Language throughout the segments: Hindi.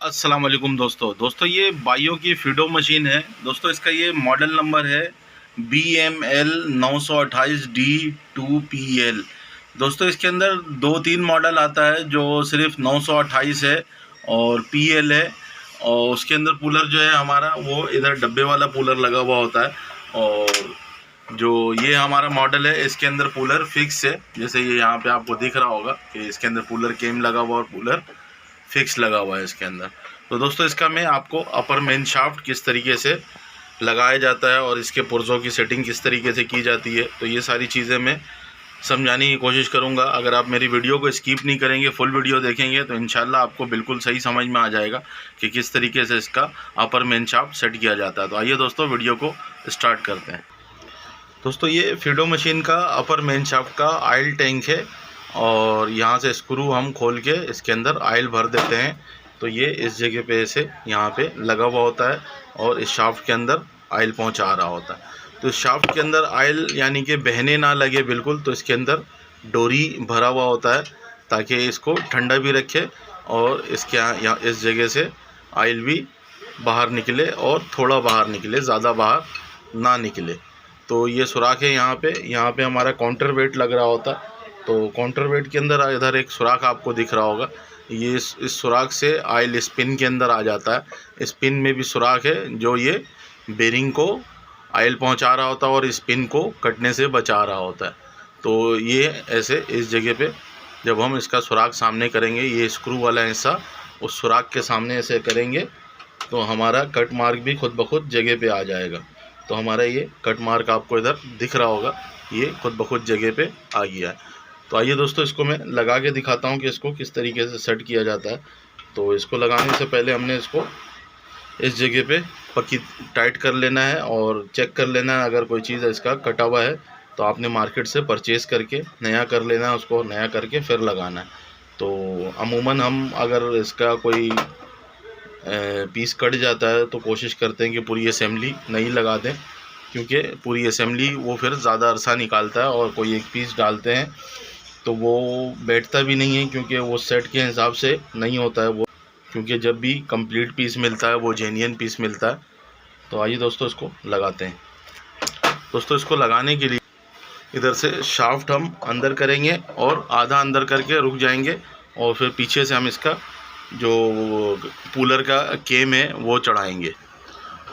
अस्सलाम वालेकुम दोस्तों ये बायो की फीडो मशीन है दोस्तों। इसका ये मॉडल नंबर है BML 928D2PL। दोस्तों इसके अंदर 2-3 मॉडल आता है जो सिर्फ 928 है और PL है। और उसके अंदर कूलर जो है हमारा वो इधर डब्बे वाला कूलर लगा हुआ होता है। और जो ये हमारा मॉडल है इसके अंदर कूलर फिक्स है, जैसे ये यहाँ पे आपको दिख रहा होगा कि इसके अंदर कूलर केम लगा हुआ और कूलर फिक्स लगा हुआ है इसके अंदर। तो दोस्तों इसका मैं आपको अपर मेन शाफ्ट किस तरीके से लगाया जाता है और इसके पुर्जों की सेटिंग किस तरीके से की जाती है, तो ये सारी चीज़ें मैं समझाने की कोशिश करूंगा। अगर आप मेरी वीडियो को स्किप नहीं करेंगे, फुल वीडियो देखेंगे तो इंशाल्लाह आपको बिल्कुल सही समझ में आ जाएगा कि किस तरीके से इसका अपर मेन शाफ्ट सेट किया जाता है। तो आइए दोस्तों वीडियो को स्टार्ट करते हैं। दोस्तों ये फीडो मशीन का अपर मेन शाफ्ट का ऑयल टैंक है और यहाँ से स्क्रू हम खोल के इसके अंदर ऑयल भर देते हैं। तो ये इस जगह पे ऐसे यहाँ पे लगा हुआ होता है और इस शाफ्ट के अंदर ऑयल पहुँचा रहा होता है। तो इस शाफ्ट के अंदर ऑयल यानी कि बहने ना लगे बिल्कुल, तो इसके अंदर डोरी भरा हुआ होता है ताकि इसको ठंडा भी रखे और इसके यहाँ इस जगह से ऑयल भी बाहर निकले और थोड़ा बाहर निकले, ज़्यादा बाहर ना निकले। तो ये सुराख है यहाँ पे हमारा काउंटर वेट लग रहा होता। तो काउंटर वेट के अंदर इधर एक सुराख आपको दिख रहा होगा, ये इस सुराख से ऑयल स्पिन के अंदर आ जाता है। स्पिन में भी सुराख है जो ये बेरिंग को ऑयल पहुंचा रहा होता है और स्पिन को कटने से बचा रहा होता है। तो ये ऐसे इस जगह पे जब हम इसका सुराख सामने करेंगे, ये स्क्रू वाला हिस्सा उस सुराख के सामने ऐसे करेंगे तो हमारा कट मार्क भी खुद ब खुद जगह पे आ जाएगा। तो हमारा ये कट मार्क आपको इधर दिख रहा होगा, ये खुद ब खुद जगह पे आ गया है। तो आइए दोस्तों इसको मैं लगा के दिखाता हूँ कि इसको किस तरीके से सेट किया जाता है। तो इसको लगाने से पहले हमने इसको इस जगह पे पक्की टाइट कर लेना है और चेक कर लेना है। अगर कोई चीज़ इसका कटा हुआ है तो आपने मार्केट से परचेज़ करके नया कर लेना है, उसको नया करके फिर लगाना है। तो अमूमन हम अगर इसका कोई पीस कट जाता है तो कोशिश करते हैं कि पूरी असेंबली नहीं लगा दें, क्योंकि पूरी असेंबली वो फिर ज़्यादा अरसा निकालता है और कोई एक पीस डालते हैं तो वो बैठता भी नहीं है, क्योंकि वो सेट के हिसाब से नहीं होता है वो, क्योंकि जब भी कंप्लीट पीस मिलता है वो जेन्युइन पीस मिलता है। तो आइए दोस्तों इसको लगाते हैं। दोस्तों इसको लगाने के लिए इधर से शाफ्ट हम अंदर करेंगे और आधा अंदर करके रुक जाएंगे और फिर पीछे से हम इसका जो पुलर का केम है वो चढ़ाएंगे।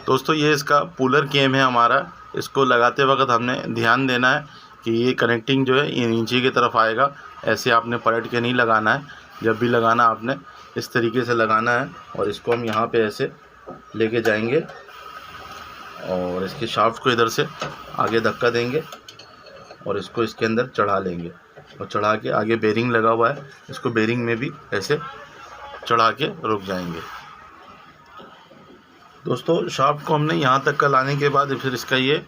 दोस्तों ये इसका पुलर केम है हमारा। इसको लगाते वक्त हमने ध्यान देना है कि ये कनेक्टिंग जो है ये नीचे की तरफ आएगा, ऐसे आपने पलट के नहीं लगाना है। जब भी लगाना आपने इस तरीके से लगाना है और इसको हम यहाँ पे ऐसे लेके जाएंगे और इसके शाफ्ट को इधर से आगे धक्का देंगे और इसको इसके अंदर चढ़ा लेंगे और चढ़ा के आगे बेरिंग लगा हुआ है, इसको बेरिंग में भी ऐसे चढ़ा के रुक जाएंगे। दोस्तों शाफ्ट को हमने यहाँ तक का लाने के बाद फिर इसका ये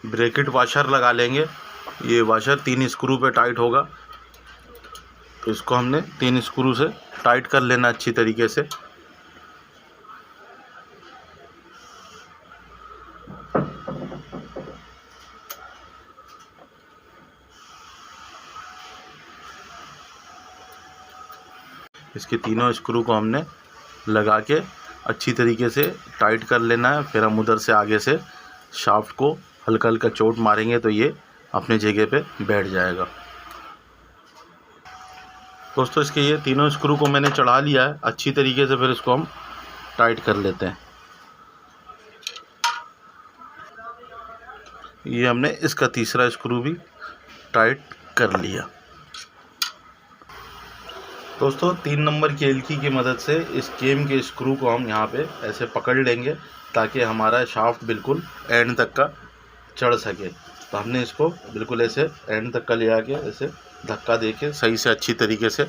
ब्रैकेट वाशर लगा लेंगे। ये वाशर 3 स्क्रू पे टाइट होगा, तो इसको हमने 3 स्क्रू से टाइट कर लेना अच्छी तरीके से। इसके तीनों स्क्रू को हमने लगा के अच्छी तरीके से टाइट कर लेना है। फिर हम उधर से आगे से शाफ्ट को हल्का हल्का चोट मारेंगे तो ये अपने जगह पे बैठ जाएगा। दोस्तों इसके ये तीनों स्क्रू को मैंने चढ़ा लिया है अच्छी तरीके से, फिर इसको हम टाइट कर लेते हैं। ये हमने इसका तीसरा स्क्रू भी टाइट कर लिया। दोस्तों 3 नंबर की एलकी की मदद से इस केम के स्क्रू को हम यहाँ पे ऐसे पकड़ लेंगे ताकि हमारा शाफ्ट बिल्कुल एंड तक का चढ़ सके। तो हमने इसको बिल्कुल ऐसे एंड तक का ले आके ऐसे धक्का दे के सही से अच्छी तरीके से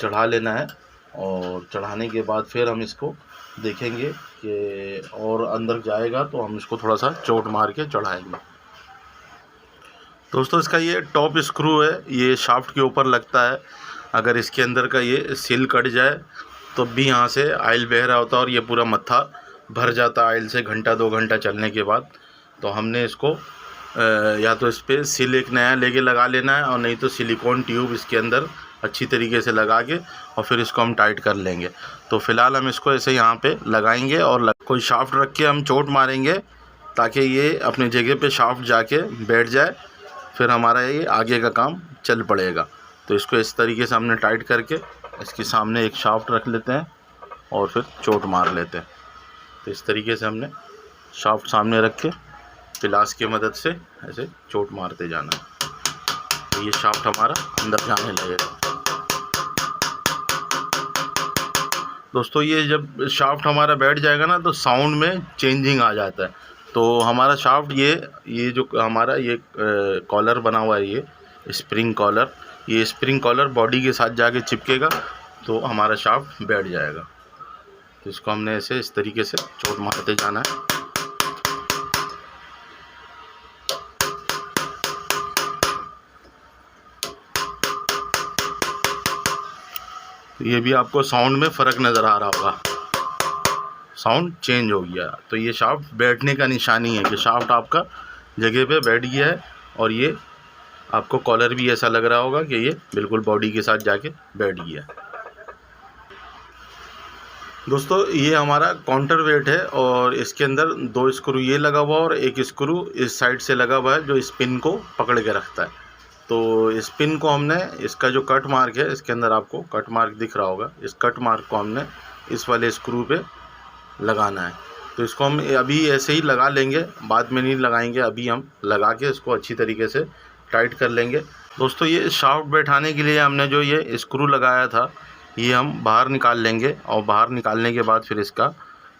चढ़ा लेना है और चढ़ाने के बाद फिर हम इसको देखेंगे कि और अंदर जाएगा तो हम इसको थोड़ा सा चोट मार के चढ़ाएंगे। दोस्तों इसका ये टॉप स्क्रू है, ये शाफ्ट के ऊपर लगता है। अगर इसके अंदर का ये सील कट जाए तो भी यहाँ से ऑयल बह रहा होता है और ये पूरा मत्था भर जाता ऑयल से घंटा 2 घंटा चलने के बाद। तो हमने इसको या तो इस पर सील एक नया लेके लगा लेना है और नहीं तो सिलिकॉन ट्यूब इसके अंदर अच्छी तरीके से लगा के और फिर इसको हम टाइट कर लेंगे। तो फ़िलहाल हम इसको ऐसे यहाँ पे लगाएंगे और कोई शाफ्ट रख के हम चोट मारेंगे ताकि ये अपनी जगह पे शाफ्ट जाके बैठ जाए, फिर हमारा ये आगे का काम चल पड़ेगा। तो इसको इस तरीके से हमने टाइट करके इसके सामने एक शाफ्ट रख लेते हैं और फिर चोट मार लेते हैं। तो इस तरीके से हमने शाफ्ट सामने रख के पिलास की मदद से ऐसे चोट मारते जाना है, तो ये शाफ्ट हमारा अंदर जाने लगेगा। दोस्तों ये जब शाफ्ट हमारा बैठ जाएगा ना तो साउंड में चेंजिंग आ जाता है। तो हमारा शाफ्ट ये जो हमारा ये कॉलर बना हुआ है, ये स्प्रिंग कॉलर बॉडी के साथ जाके चिपकेगा तो हमारा शाफ्ट बैठ जाएगा। तो इसको हमने ऐसे इस तरीके से चोट मारते जाना है। तो ये भी आपको साउंड में फ़र्क नज़र आ रहा होगा, साउंड चेंज हो गया। तो ये शाफ्ट बैठने का निशानी है कि शाफ्ट आपका जगह पे बैठ गया है और ये आपको कॉलर भी ऐसा लग रहा होगा कि ये बिल्कुल बॉडी के साथ जाके बैठ गया। दोस्तों ये हमारा काउंटर वेट है और इसके अंदर 2 स्क्रू ये लगा हुआ और एक स्क्रू इस साइड से लगा हुआ है जो स्पिन को पकड़ के रखता है। तो स्पिन को हमने, इसका जो कट मार्क है, इसके अंदर आपको कट मार्क दिख रहा होगा, इस कट मार्क को हमने इस वाले स्क्रू पे लगाना है। तो इसको हम अभी ऐसे ही लगा लेंगे, बाद में नहीं लगाएंगे, अभी हम लगा के इसको अच्छी तरीके से टाइट कर लेंगे। दोस्तों ये शाफ्ट बैठाने के लिए हमने जो ये स्क्रू लगाया था ये हम बाहर निकाल लेंगे और बाहर निकालने के बाद फिर इसका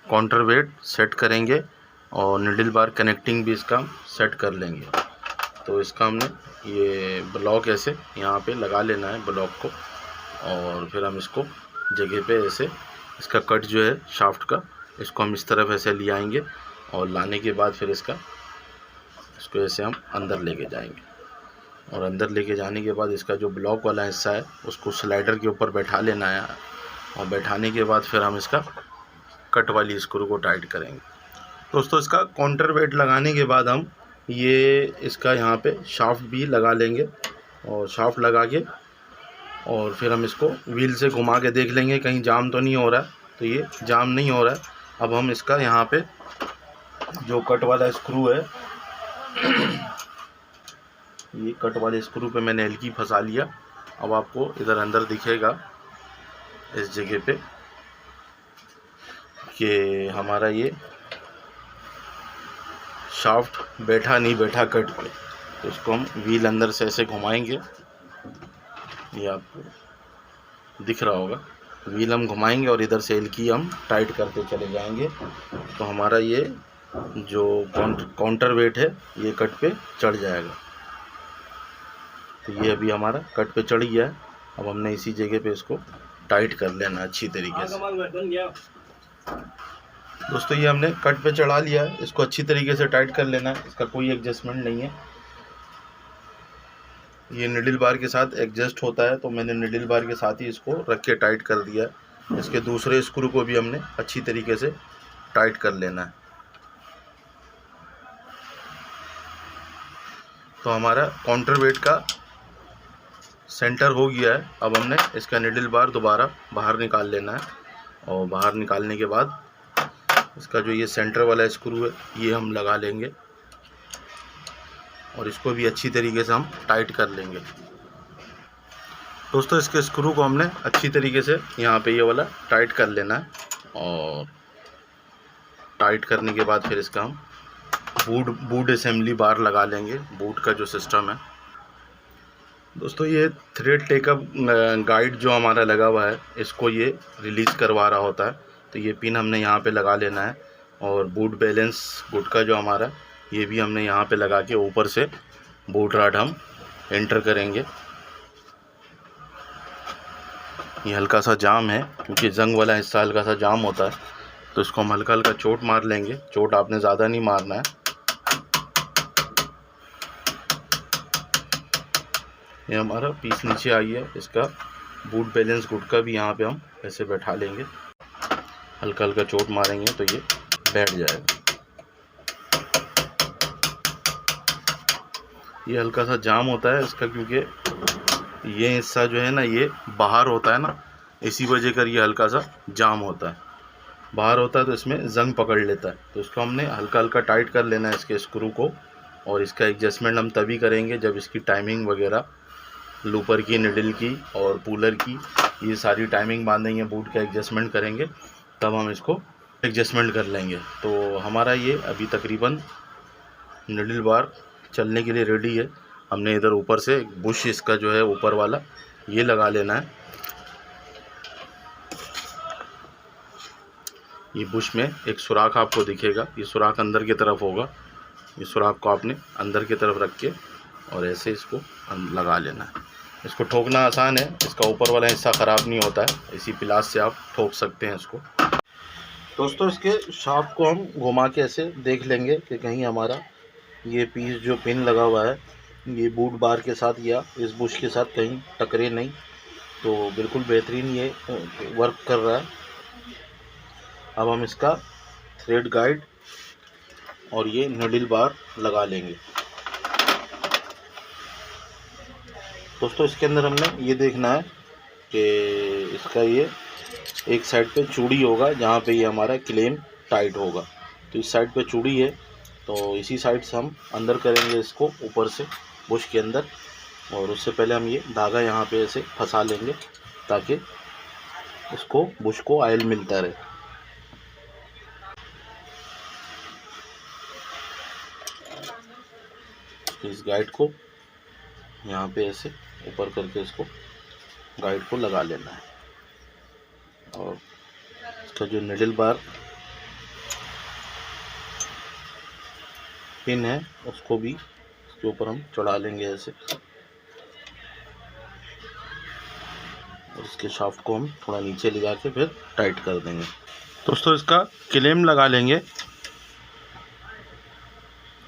काउंटर वेट सेट करेंगे और निडल बार कनेक्टिंग भी इसका सेट कर लेंगे। तो इसका हमने ये ब्लॉक ऐसे यहाँ पे लगा लेना है ब्लॉक को, और फिर हम इसको जगह पे ऐसे इसका कट जो है शाफ्ट का, इसको हम इस तरफ ऐसे ले आएंगे और लाने के बाद फिर इसको ऐसे हम अंदर लेके जाएंगे और अंदर लेके जाने के बाद इसका जो ब्लॉक वाला हिस्सा है उसको स्लाइडर के ऊपर बैठा लेना है और बैठाने के बाद फिर हम इसका कट वाली स्क्रू को टाइट करेंगे। दोस्तों इसका काउंटर वेट लगाने के बाद हम ये इसका यहाँ पे शाफ्ट भी लगा लेंगे और शाफ्ट लगा के और फिर हम इसको व्हील से घुमा के देख लेंगे कहीं जाम तो नहीं हो रहा है। तो ये जाम नहीं हो रहा है। अब हम इसका यहाँ पे जो कट वाला स्क्रू है ये कट वाले स्क्रू पे मैंने एलकी फंसा लिया। अब आपको इधर अंदर दिखेगा इस जगह पे कि हमारा ये शाफ्ट बैठा नहीं बैठा कट पे। तो इसको हम व्हील अंदर से ऐसे घुमाएंगे, ये आपको दिख रहा होगा, व्हील हम घुमाएंगे और इधर से एलकी हम टाइट करते चले जाएंगे। तो हमारा ये जो काउंटर वेट है ये कट पे चढ़ जाएगा। तो ये अभी हमारा कट पे चढ़ गया है। अब हमने इसी जगह पे इसको टाइट कर लेना अच्छी तरीके से। दोस्तों ये हमने कट पे चढ़ा लिया है, इसको अच्छी तरीके से टाइट कर लेना है, इसका कोई एडजस्टमेंट नहीं है। ये निडल बार के साथ एडजस्ट होता है, तो मैंने निडल बार के साथ ही इसको रख के टाइट कर दिया है। इसके दूसरे स्क्रू को भी हमने अच्छी तरीके से टाइट कर लेना है। तो हमारा काउंटर वेट का सेंटर हो गया है। अब हमने इसका निडल बार दोबारा बाहर निकाल लेना है और बाहर निकालने के बाद इसका जो ये सेंटर वाला स्क्रू है ये हम लगा लेंगे और इसको भी अच्छी तरीके से हम टाइट कर लेंगे। दोस्तों इसके स्क्रू को हमने अच्छी तरीके से यहाँ पे ये वाला टाइट कर लेना है और टाइट करने के बाद फिर इसका हम बूट असेंबली बार लगा लेंगे, बूट का जो सिस्टम है। दोस्तों ये थ्रेड टेकअप गाइड जो हमारा लगा हुआ है इसको ये रिलीज़ करवा रहा होता है। तो ये पिन हमने यहाँ पे लगा लेना है और बूट बैलेंस बूट का जो हमारा ये भी हमने यहाँ पे लगा के ऊपर से बूट रॉड हम एंटर करेंगे। ये हल्का सा जाम है क्योंकि जंग वाला हिस्सा हल्का सा जाम होता है, तो इसको हम हल्का हल्का चोट मार लेंगे। चोट आपने ज़्यादा नहीं मारना है। ये हमारा पीस नीचे आई है, इसका बूट बैलेंस गुटका भी यहाँ पे हम ऐसे बैठा लेंगे, हल्का हल्का चोट मारेंगे तो ये बैठ जाएगा। ये हल्का सा जाम होता है इसका क्योंकि ये हिस्सा जो है ना ये बाहर होता है ना, इसी वजह कर ये हल्का सा जाम होता है। बाहर होता है तो इसमें जंग पकड़ लेता है, तो इसको हमने हल्का हल्का टाइट कर लेना है इसके स्क्रू को। और इसका एडजस्टमेंट हम तभी करेंगे जब इसकी टाइमिंग वगैरह लूपर की, निडल की और पुलर की, ये सारी टाइमिंग बांधेंगे, बूट का एडजस्टमेंट करेंगे, तब हम इसको एडजस्टमेंट कर लेंगे। तो हमारा ये अभी तकरीबन निडल बार चलने के लिए रेडी है। हमने इधर ऊपर से बुश इसका जो है ऊपर वाला ये लगा लेना है। ये बुश में एक सुराख आपको दिखेगा, ये सुराख अंदर की तरफ होगा। ये सुराख को आपने अंदर की तरफ रख के और ऐसे इसको लगा लेना है। इसको ठोकना आसान है, इसका ऊपर वाला हिस्सा ख़राब नहीं होता है, इसी पिलास से आप ठोक सकते हैं इसको। दोस्तों इसके शाफ्ट को हम घुमा के ऐसे देख लेंगे कि कहीं हमारा ये पीस जो पिन लगा हुआ है ये बूट बार के साथ या इस बुश के साथ कहीं टकरे नहीं। तो बिल्कुल बेहतरीन ये वर्क कर रहा है। अब हम इसका थ्रेड गाइड और ये निडल बार लगा लेंगे। दोस्तों इसके अंदर हमने ये देखना है कि इसका ये एक साइड पे चूड़ी होगा जहाँ पे ये हमारा क्लेम टाइट होगा। तो इस साइड पे चूड़ी है, तो इसी साइड से हम अंदर करेंगे इसको ऊपर से बुश के अंदर। और उससे पहले हम ये धागा यहाँ पे ऐसे फंसा लेंगे ताकि इसको बुश को ऑयल मिलता रहे। इस गाइड को यहाँ पे ऐसे ऊपर करके इसको गाइड को लगा लेना है। और इसका जो निडल बार पिन है उसको भी इसके ऊपर हम चढ़ा लेंगे ऐसे। और इसके शाफ्ट को हम थोड़ा नीचे ले जाके फिर टाइट कर देंगे। दोस्तों इसका क्लेम लगा लेंगे।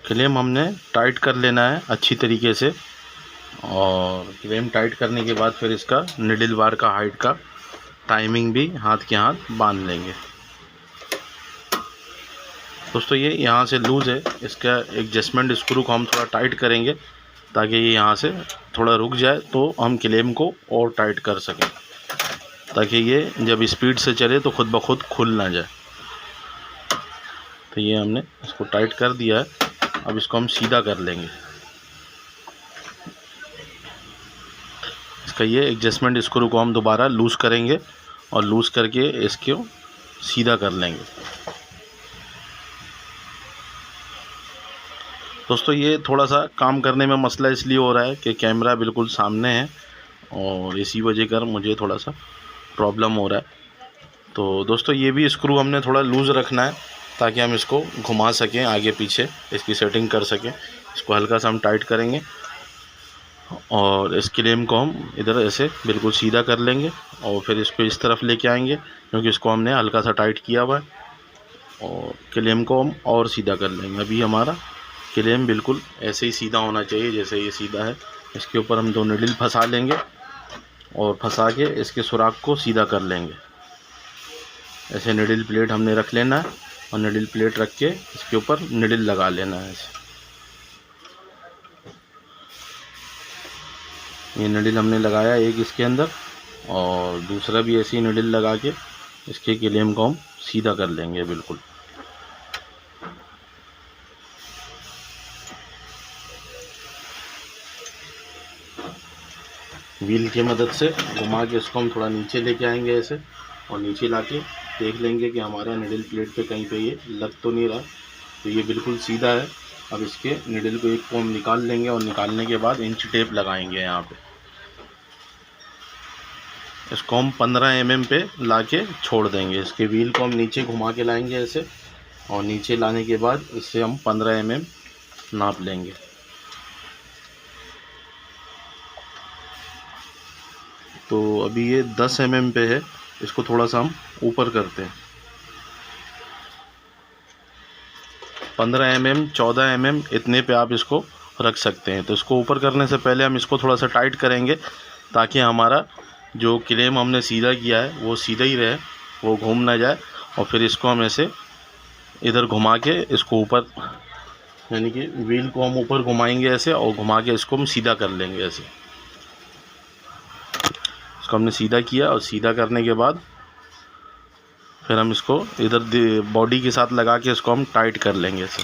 क्लेम हमने टाइट कर लेना है अच्छी तरीके से। और क्लेम टाइट करने के बाद फिर इसका निडल बार का हाइट का टाइमिंग भी हाथ के हाथ बांध लेंगे। दोस्तों ये यहाँ से लूज़ है, इसका एडजस्टमेंट स्क्रू को हम थोड़ा टाइट करेंगे ताकि ये यहाँ से थोड़ा रुक जाए तो हम क्लेम को और टाइट कर सकें, ताकि ये जब स्पीड से चले तो खुद ब खुद खुल ना जाए। तो ये हमने इसको टाइट कर दिया है। अब इसको हम सीधा कर लेंगे। इसका ये एडजस्टमेंट स्क्रू को हम दोबारा लूज़ करेंगे और लूज़ करके इसको सीधा कर लेंगे। दोस्तों ये थोड़ा सा काम करने में मसला इसलिए हो रहा है कि कैमरा बिल्कुल सामने है और इसी वजह कर मुझे थोड़ा सा प्रॉब्लम हो रहा है। तो दोस्तों ये भी स्क्रू हमने थोड़ा लूज़ रखना है ताकि हम इसको घुमा सकें, आगे पीछे इसकी सेटिंग कर सकें। इसको हल्का सा हम टाइट करेंगे और इस क्लेम को हम इधर ऐसे बिल्कुल सीधा कर लेंगे और फिर इसको इस तरफ लेके आएंगे क्योंकि इसको हमने हल्का सा टाइट किया हुआ है। और क्लेम को हम और सीधा कर लेंगे। अभी हमारा क्लेम बिल्कुल ऐसे ही सीधा होना चाहिए जैसे ये सीधा है। इसके ऊपर हम 2 निडल फंसा लेंगे और फंसा के इसके सुराख को सीधा कर लेंगे। ऐसे निडल प्लेट हमने रख लेना है और निडल प्लेट रख के इसके ऊपर निडल लगा लेना है ऐसे। ये निडल हमने लगाया एक इसके अंदर और दूसरा भी ऐसे ही निडल लगा के इसके क्लेम को हम सीधा कर लेंगे बिल्कुल। व्हील की मदद से घुमा के इसको हम थोड़ा नीचे लेके आएंगे ऐसे। और नीचे लाके देख लेंगे कि हमारा निडल प्लेट पे कहीं पे ये लग तो नहीं रहा। तो ये बिल्कुल सीधा है। अब इसके निडल को एक को हम निकाल लेंगे और निकालने के बाद इंच टेप लगाएंगे यहाँ पे। इसको हम 15 mm पे लाके छोड़ देंगे। इसके व्हील को हम नीचे घुमा के लाएंगे ऐसे और नीचे लाने के बाद इससे हम 15 mm नाप लेंगे। तो अभी ये 10 mm पे है, इसको थोड़ा सा हम ऊपर करते हैं। 15 mm 14 mm इतने पे आप इसको रख सकते हैं। तो इसको ऊपर करने से पहले हम इसको थोड़ा सा टाइट करेंगे ताकि हमारा जो क्लेम हमने सीधा किया है वो सीधा ही रहे, वो घूम ना जाए। और फिर इसको हम ऐसे इधर घुमा के इसको ऊपर, यानी कि व्हील को हम ऊपर घुमाएंगे ऐसे और घुमा के इसको हम सीधा कर लेंगे ऐसे। इसको इसको हमने सीधा किया और सीधा करने के बाद फिर हम इसको इधर बॉडी के साथ लगा के इसको हम टाइट कर लेंगे इसे।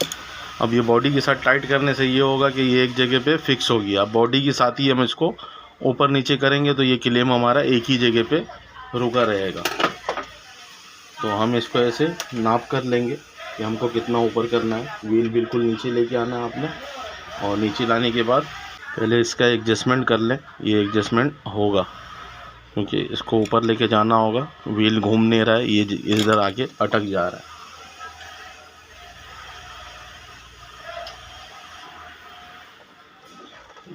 अब ये बॉडी के साथ टाइट करने से ये होगा कि ये एक जगह पे फिक्स होगी। अब बॉडी के साथ ही हम इसको ऊपर नीचे करेंगे तो ये क्लेम हमारा एक ही जगह पे रुका रहेगा। तो हम इसको ऐसे नाप कर लेंगे कि हमको कितना ऊपर करना है। व्हील बिल्कुल नीचे लेके आना है आपने, और नीचे लाने के बाद पहले इसका एडजस्टमेंट कर लें। ये एडजस्टमेंट होगा क्योंकि इसको ऊपर लेके जाना होगा। व्हील घूम नहीं रहा है, ये इधर आके अटक जा रहा है।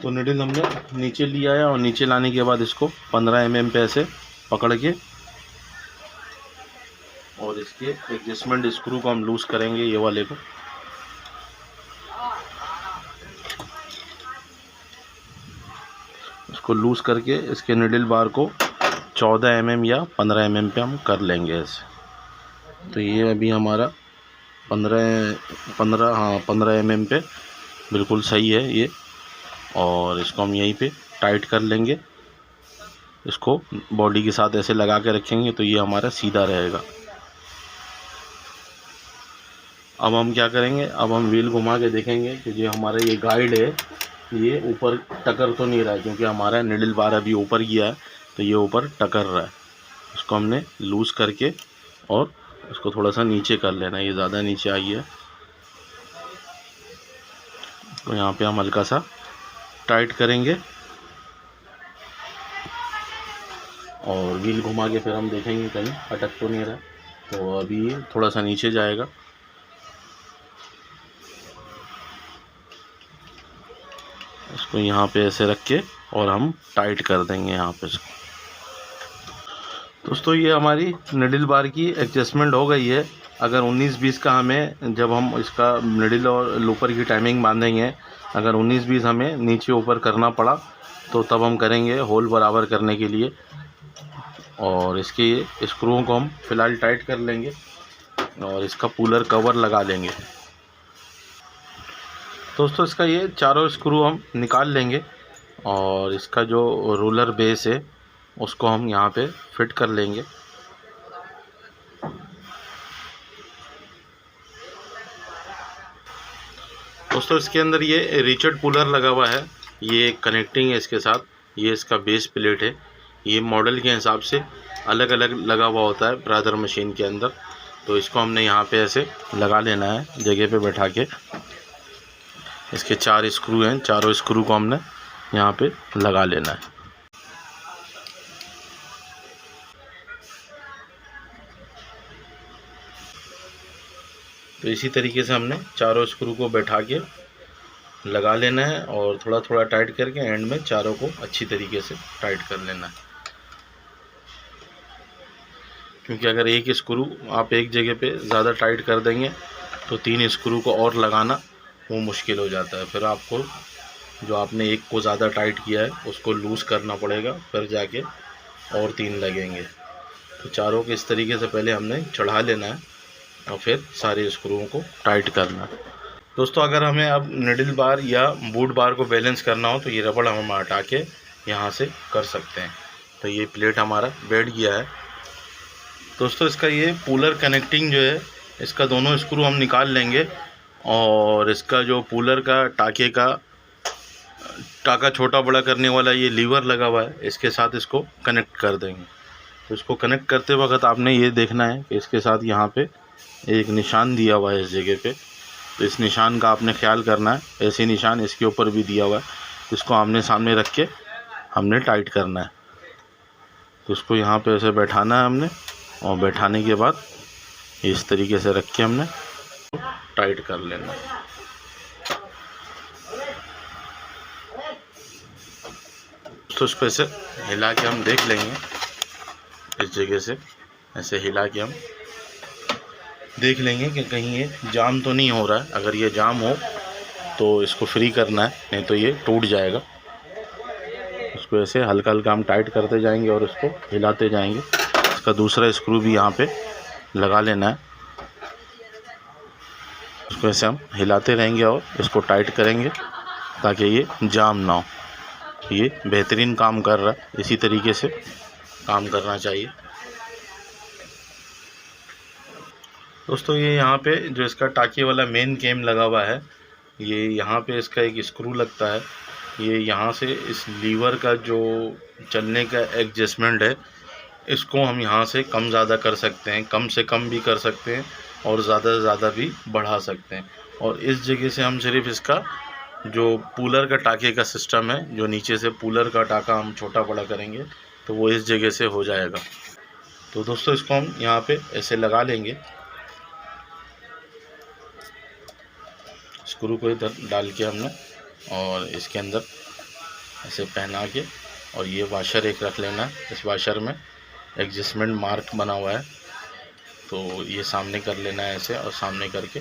तो निडल हमने नीचे लिया है और नीचे लाने के बाद इसको 15 mm पे ऐसे पकड़ के और इसके एडजस्टमेंट स्क्रू को हम लूज करेंगे, ये वाले को। इसको लूज करके इसके निडल बार को 14 mm या 15 mm पे हम कर लेंगे ऐसे। तो ये अभी हमारा 15 mm पे बिल्कुल सही है ये। और इसको हम यहीं पे टाइट कर लेंगे। इसको बॉडी के साथ ऐसे लगा के रखेंगे तो ये हमारा सीधा रहेगा। अब हम क्या करेंगे, अब हम व्हील घुमा के देखेंगे कि जो हमारा ये गाइड है ये ऊपर टकर तो नहीं रहा है, क्योंकि हमारा निडल बार अभी ऊपर गया है तो ये ऊपर टकर रहा है। इसको हमने लूज़ करके और इसको थोड़ा सा नीचे कर लेना। ये ज़्यादा नीचे आई है तो यहाँ पे हम हल्का सा टाइट करेंगे और व्हील घुमा के फिर हम देखेंगे कहीं अटक तो नहीं रहा। तो अभी ये थोड़ा सा नीचे जाएगा। इसको यहाँ पे ऐसे रख के और हम टाइट कर देंगे यहाँ पे इसको। दोस्तों ये हमारी निडल बार की एडजस्टमेंट हो गई है। अगर 19-20 का हमें, जब हम इसका निडल और लूपर की टाइमिंग बांधेंगे, अगर 19-20 हमें नीचे ऊपर करना पड़ा तो तब हम करेंगे होल बराबर करने के लिए। और इसके स्क्रूओं को हम फ़िलहाल टाइट कर लेंगे और इसका पुलर कवर लगा लेंगे। दोस्तों इसका ये चारों स्क्रू हम निकाल लेंगे और इसका जो रोलर बेस है उसको हम यहाँ पे फिट कर लेंगे। दोस्तों इसके अंदर ये रिचर्ड पुलर लगा हुआ है, ये कनेक्टिंग है इसके साथ। ये इसका बेस प्लेट है। ये मॉडल के हिसाब से अलग अलग लगा हुआ होता है ब्रदर मशीन के अंदर। तो इसको हमने यहाँ पे ऐसे लगा लेना है जगह पे बैठा के। इसके 4 स्क्रू हैं, चारों स्क्रू को हमने यहाँ पे लगा लेना है। तो इसी तरीके से हमने चारों स्क्रू को बैठा के लगा लेना है और थोड़ा थोड़ा टाइट करके एंड में चारों को अच्छी तरीके से टाइट कर लेना है। क्योंकि अगर एक स्क्रू आप एक जगह पे ज़्यादा टाइट कर देंगे तो 3 स्क्रू को और लगाना वो मुश्किल हो जाता है। फिर आपको जो आपने एक को ज़्यादा टाइट किया है उसको लूज़ करना पड़ेगा, फिर जाके और 3 लगेंगे। तो चारों को इस तरीके से पहले हमने चढ़ा लेना है और फिर सारे स्क्रूओं को टाइट करना है। दोस्तों अगर हमें अब निडल बार या बूट बार को बैलेंस करना हो तो ये रबड़ हम हटा के यहाँ से कर सकते हैं। तो ये प्लेट हमारा बैठ गया है। दोस्तों इसका ये पुलर कनेक्टिंग जो है, इसका दोनों स्क्रू हम निकाल लेंगे और इसका जो पुलर का टाका छोटा बड़ा करने वाला ये लीवर लगा हुआ है, इसके साथ इसको कनेक्ट कर देंगे। तो इसको कनेक्ट करते वक्त आपने ये देखना है कि इसके साथ यहाँ पे एक निशान दिया हुआ है इस जगह पे। तो इस निशान का आपने ख्याल करना है। ऐसे निशान इसके ऊपर भी दिया हुआ है, इसको आमने सामने रख के हमने टाइट करना है। तो इसको यहाँ पे ऐसे बैठाना है हमने और बैठाने के बाद इस तरीके से रख के हमने टाइट कर लेना है। तो इसको ऐसे हिला के हम देख लेंगे, इस जगह से ऐसे हिला के हम देख लेंगे कि कहीं ये जाम तो नहीं हो रहा है। अगर ये जाम हो तो इसको फ्री करना है, नहीं तो ये टूट जाएगा। इसको ऐसे हल्का हल्का हम टाइट करते जाएंगे और इसको हिलाते जाएंगे। इसका दूसरा स्क्रू भी यहाँ पे लगा लेना है। इसको ऐसे हम हिलाते रहेंगे और इसको टाइट करेंगे ताकि ये जाम ना हो। ये बेहतरीन काम कर रहा है। इसी तरीके से काम करना चाहिए। दोस्तों ये यहाँ पे जो इसका टाँके वाला मेन केम लगा हुआ है, ये यहाँ पे इसका एक स्क्रू लगता है। ये यहाँ से इस लीवर का जो चलने का एडजस्टमेंट है, इसको हम यहाँ से कम ज़्यादा कर सकते हैं, कम से कम भी कर सकते हैं और ज़्यादा से ज़्यादा भी बढ़ा सकते हैं। और इस जगह से हम सिर्फ इसका जो पुलर का टाँके का सिस्टम है, जो नीचे से पुलर का टाँका हम छोटा बड़ा करेंगे तो वो इस जगह से हो जाएगा। तो दोस्तों इसको हम यहाँ पे ऐसे लगा लेंगे, स्क्रू को इधर डाल के हमने और इसके अंदर ऐसे पहना के, और ये वाशर एक रख लेना है। इस वाशर में एडजस्टमेंट मार्क बना हुआ है, तो ये सामने कर लेना है ऐसे, और सामने करके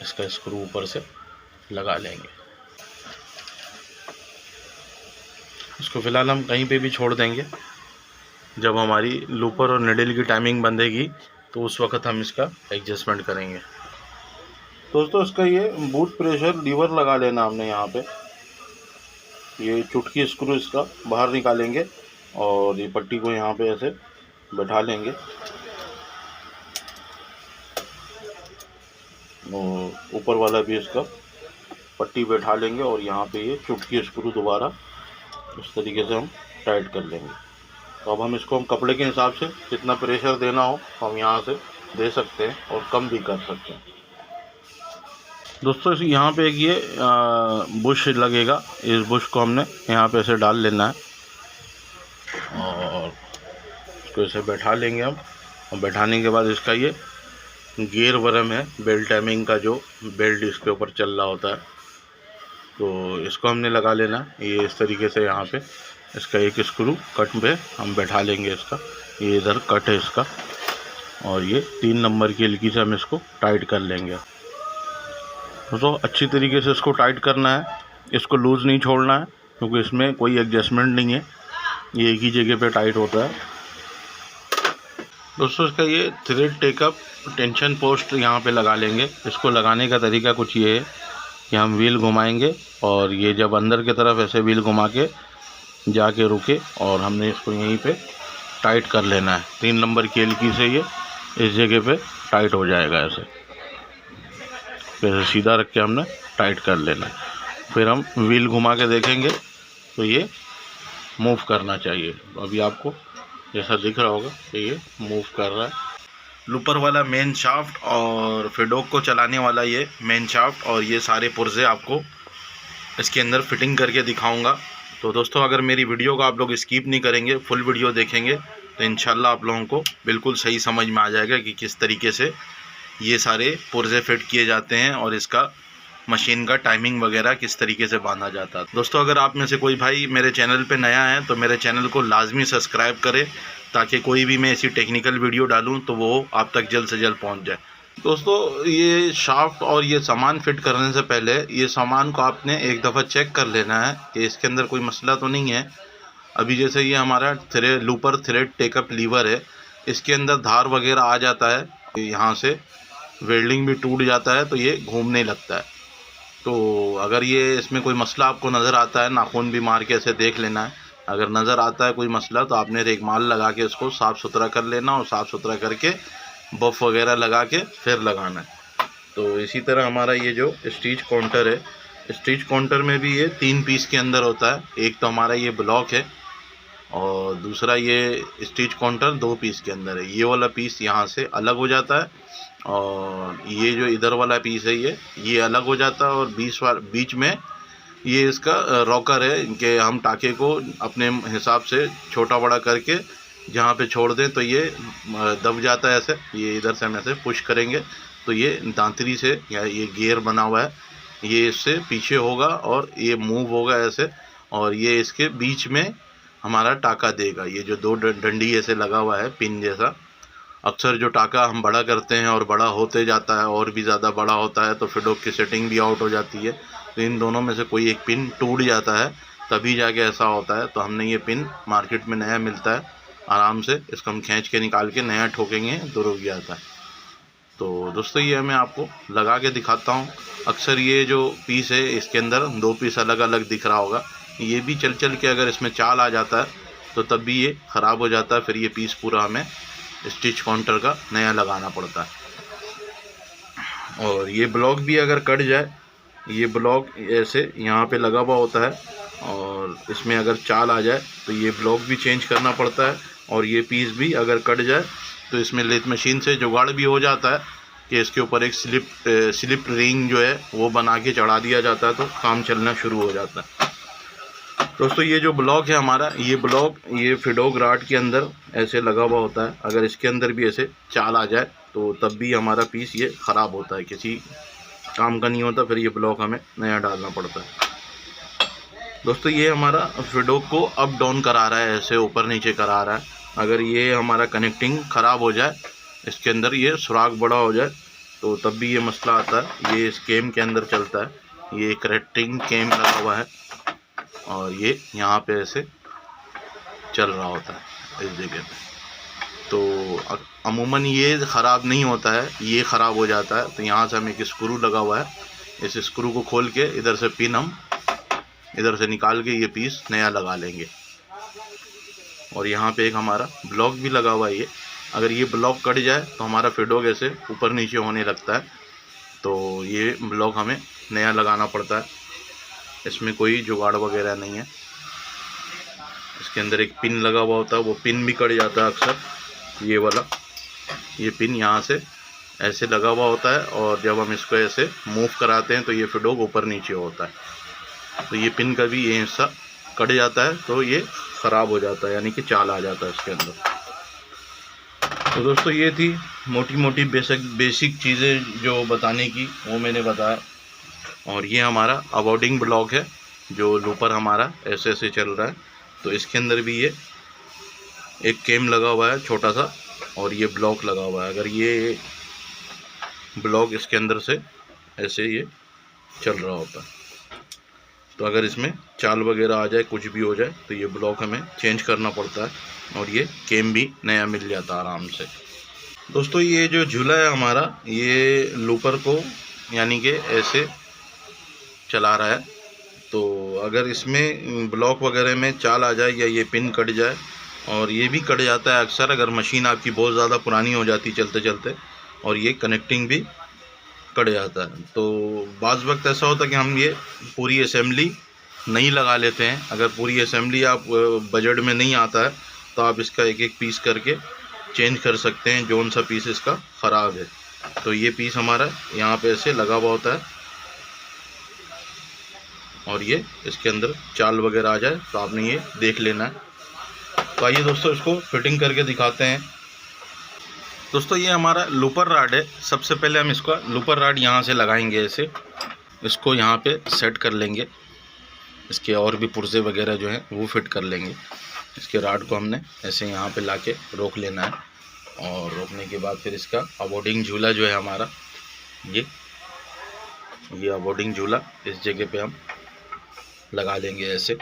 इसका स्क्रू ऊपर से लगा लेंगे। इसको फ़िलहाल हम कहीं पे भी छोड़ देंगे, जब हमारी लूपर और निडल की टाइमिंग बंधेगी तो उस वक्त हम इसका एडजस्टमेंट करेंगे। दोस्तों इसका ये बूट प्रेशर लीवर लगा लेना हमने यहाँ पे, ये चुटकी स्क्रू इसका बाहर निकालेंगे और ये पट्टी को यहाँ पे ऐसे बैठा लेंगे और ऊपर वाला भी इसका पट्टी बैठा लेंगे और यहाँ पे ये चुटकी स्क्रू दोबारा इस तरीके से हम टाइट कर लेंगे। तो अब हम इसको कपड़े के हिसाब से जितना प्रेशर देना हो हम यहाँ से दे सकते हैं और कम भी कर सकते हैं। दोस्तों यहाँ पे एक ये बुश लगेगा, इस बुश को हमने यहाँ पे ऐसे डाल लेना है और इसको ऐसे बैठा लेंगे हम। और बैठाने के बाद इसका ये गियर वर्म है, बेल्ट टाइमिंग का जो बेल्ट इसके ऊपर चल रहा होता है, तो इसको हमने लगा लेना। ये इस तरीके से यहाँ पे इसका एक स्क्रू कट पे हम बैठा लेंगे इसका, ये इधर कट है इसका, और ये 3 नंबर की हल्की से हम इसको टाइट कर लेंगे। दोस्तों अच्छी तरीके से इसको टाइट करना है, इसको लूज़ नहीं छोड़ना है क्योंकि इसमें कोई एडजस्टमेंट नहीं है, ये एक ही जगह पे टाइट होता है। दोस्तों इसका ये थ्रेड टेकअप टेंशन पोस्ट यहाँ पे लगा लेंगे। इसको लगाने का तरीका कुछ ये है कि हम व्हील घुमाएंगे और ये जब अंदर की तरफ ऐसे व्हील घुमा के जाके रुके और हमने इसको यहीं पे टाइट कर लेना है। 3 नंबर की हल्की से ये इस जगह पे टाइट हो जाएगा ऐसे, फिर सीधा रख के हमने टाइट कर लेना है। फिर हम व्हील घुमा के देखेंगे तो ये मूव करना चाहिए। अभी आपको जैसा दिख रहा होगा कि ये मूव कर रहा है। लूपर वाला मेन शाफ्ट और फेडोक को चलाने वाला ये मेन शाफ्ट और ये सारे पुर्जे आपको इसके अंदर फिटिंग करके दिखाऊंगा। तो दोस्तों अगर मेरी वीडियो को आप लोग स्किप नहीं करेंगे, फुल वीडियो देखेंगे तो इंशाल्लाह आप लोगों को बिल्कुल सही समझ में आ जाएगा कि किस तरीके से ये सारे पुर्जे फिट किए जाते हैं और इसका मशीन का टाइमिंग वगैरह किस तरीके से बांधा जाता है। दोस्तों अगर आप में से कोई भाई मेरे चैनल पे नया है तो मेरे चैनल को लाजमी सब्सक्राइब करें, ताकि कोई भी मैं ऐसी टेक्निकल वीडियो डालूं तो वो आप तक जल्द से जल्द पहुंच जाए। दोस्तों ये शाफ्ट और ये सामान फिट करने से पहले ये सामान को आपने एक दफ़ा चेक कर लेना है कि इसके अंदर कोई मसला तो नहीं है। अभी जैसे ये हमारा लूपर थ्रेड टेकअप लीवर है, इसके अंदर धार वगैरह आ जाता है, यहाँ से वेल्डिंग भी टूट जाता है तो ये घूमने लगता है। तो अगर ये इसमें कोई मसला आपको नज़र आता है, नाखून भी मार के ऐसे देख लेना है, अगर नज़र आता है कोई मसला तो आपने रेगमाल लगा के इसको साफ़ सुथरा कर लेना और साफ़ सुथरा करके बफ वगैरह लगा के फिर लगाना है। तो इसी तरह हमारा ये जो स्टिच काउंटर है, स्टिच काउंटर में भी ये 3 पीस के अंदर होता है। एक तो हमारा ये ब्लॉक है और दूसरा ये स्टिच काउंटर 2 पीस के अंदर है। ये वाला पीस यहाँ से अलग हो जाता है और ये जो इधर वाला पीस है ये अलग हो जाता है, और बीच में ये इसका रॉकर है कि हम टाके को अपने हिसाब से छोटा बड़ा करके जहाँ पे छोड़ दें तो ये दब जाता है ऐसे। ये इधर से हम ऐसे पुश करेंगे तो ये दांतरी से या ये गियर बना हुआ है, ये इससे पीछे होगा और ये मूव होगा ऐसे, और ये इसके बीच में हमारा टाका देगा। ये जो 2 डंडी ऐसे लगा हुआ है पिन जैसा, अक्सर जो टाका हम बड़ा करते हैं और बड़ा होते जाता है और भी ज़्यादा बड़ा होता है तो फेडोक की सेटिंग भी आउट हो जाती है। तो इन दोनों में से कोई एक पिन टूट जाता है तभी जाके ऐसा होता है। तो हमने ये पिन मार्केट में नया मिलता है, आराम से इसको हम खींच के निकाल के नया ठोकेंगे तो रुक जाता है। तो दोस्तों ये मैं आपको लगा के दिखाता हूँ। अक्सर ये जो पीस है इसके अंदर 2 पीस अलग अलग दिख रहा होगा, ये भी चल के अगर इसमें चाल आ जाता है तो तब भी ये ख़राब हो जाता है। फिर ये पीस पूरा हमें स्टिच काउंटर का नया लगाना पड़ता है। और ये ब्लॉक भी अगर कट जाए, ये ब्लॉक ऐसे यहाँ पे लगा हुआ होता है और इसमें अगर चाल आ जाए तो ये ब्लॉक भी चेंज करना पड़ता है। और ये पीस भी अगर कट जाए तो इसमें लेथ मशीन से जुगाड़ भी हो जाता है कि इसके ऊपर एक स्लिप रिंग जो है वो बना के चढ़ा दिया जाता है, तो काम चलना शुरू हो जाता है। दोस्तों ये जो ब्लॉक है हमारा, ये ब्लॉक ये फिडोक राड के अंदर ऐसे लगा हुआ होता है। अगर इसके अंदर भी ऐसे चाल आ जाए तो तब भी हमारा पीस ये ख़राब होता है, किसी काम का नहीं होता। फिर ये ब्लॉक हमें नया डालना पड़ता है। दोस्तों ये हमारा फिडोक को अप डाउन करा रहा है, ऐसे ऊपर नीचे करा रहा है। अगर ये हमारा कनेक्टिंग ख़राब हो जाए, इसके अंदर ये सुराख बड़ा हो जाए, तो तब भी ये मसला आता है। ये इस केम के अंदर चलता है, ये कनेक्टिंग केम लगा हुआ है और ये यहाँ पे ऐसे चल रहा होता है इस जगह पे। तो अमूमन ये ख़राब नहीं होता है, ये ख़राब हो जाता है। तो यहाँ से हम एक स्क्रू लगा हुआ है, इस स्क्रू को खोल के इधर से पिन हम इधर से निकाल के ये पीस नया लगा लेंगे। और यहाँ पे एक हमारा ब्लॉक भी लगा हुआ है। ये अगर ये ब्लॉक कट जाए तो हमारा फिडोक ऐसे ऊपर नीचे होने लगता है, तो ये ब्लॉक हमें नया लगाना पड़ता है। इसमें कोई जुगाड़ वगैरह नहीं है। इसके अंदर एक पिन लगा हुआ होता है, वो पिन भी कट जाता है अक्सर। ये वाला ये पिन यहाँ से ऐसे लगा हुआ होता है और जब हम इसको ऐसे मूव कराते हैं तो ये फिडोक ऊपर नीचे होता है। तो ये पिन का भी ये हिस्सा कट जाता है तो ये ख़राब हो जाता है, यानी कि चाल आ जाता है इसके अंदर। तो दोस्तों ये थी मोटी मोटी बेसिक चीज़ें जो बताने की, वो मैंने बताया। और ये हमारा अबॉर्डिंग ब्लॉक है जो लूपर हमारा ऐसे ऐसे चल रहा है। तो इसके अंदर भी ये एक केम लगा हुआ है छोटा सा और ये ब्लॉक लगा हुआ है। अगर ये ब्लॉक इसके अंदर से ऐसे ये चल रहा होता है, तो अगर इसमें चाल वगैरह आ जाए, कुछ भी हो जाए, तो ये ब्लॉक हमें चेंज करना पड़ता है और ये केम भी नया मिल जाता है आराम से। दोस्तों ये जो झूला है हमारा, ये लूपर को यानी कि ऐसे चला रहा है। तो अगर इसमें ब्लॉक वगैरह में चाल आ जाए या ये पिन कट जाए, और ये भी कट जाता है अक्सर अगर मशीन आपकी बहुत ज़्यादा पुरानी हो जाती चलते चलते, और ये कनेक्टिंग भी कट जाता है, तो बाज़ वक्त ऐसा होता है कि हम ये पूरी असेंबली नहीं लगा लेते हैं। अगर पूरी असेंबली आप बजट में नहीं आता है तो आप इसका एक एक पीस करके चेंज कर सकते हैं, जौन सा पीस इसका ख़राब है। तो ये पीस हमारा यहाँ पे ऐसे लगा हुआ होता है और ये इसके अंदर चाल वगैरह आ जाए तो आपने ये देख लेना है। तो आइए दोस्तों इसको फिटिंग करके दिखाते हैं। दोस्तों ये हमारा लूपर राड है। सबसे पहले हम इसका लूपर राड यहाँ से लगाएंगे, ऐसे इसको यहाँ पे सेट कर लेंगे। इसके और भी पुर्जे वगैरह जो हैं वो फिट कर लेंगे। इसके राड को हमने ऐसे यहाँ पे लाके रोक लेना है, और रोकने के बाद फिर इसका अबॉर्डिंग झूला जो है हमारा, ये अबॉर्डिंग झूला इस जगह पे हम लगा लेंगे ऐसे।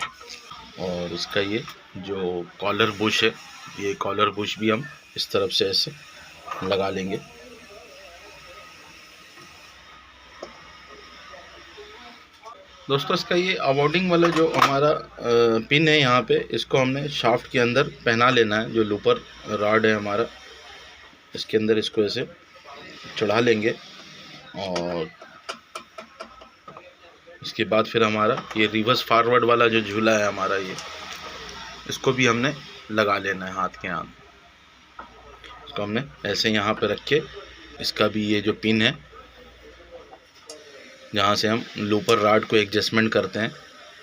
और इसका ये जो कॉलर बुश है, ये कॉलर बुश भी हम इस तरफ से ऐसे लगा लेंगे। दोस्तों इसका ये अबॉर्डिंग वाला जो हमारा पिन है यहाँ पे, इसको हमने शाफ्ट के अंदर पहना लेना है। जो लूपर राड है हमारा, इसके अंदर इसको ऐसे चढ़ा लेंगे, और इसके बाद फिर हमारा ये रिवर्स फॉरवर्ड वाला जो झूला है हमारा, ये इसको भी हमने लगा लेना है हाथ के हाथ। इसको हमने ऐसे यहाँ पे रख के, इसका भी ये जो पिन है जहाँ से हम लूपर राड को एडजस्टमेंट करते हैं,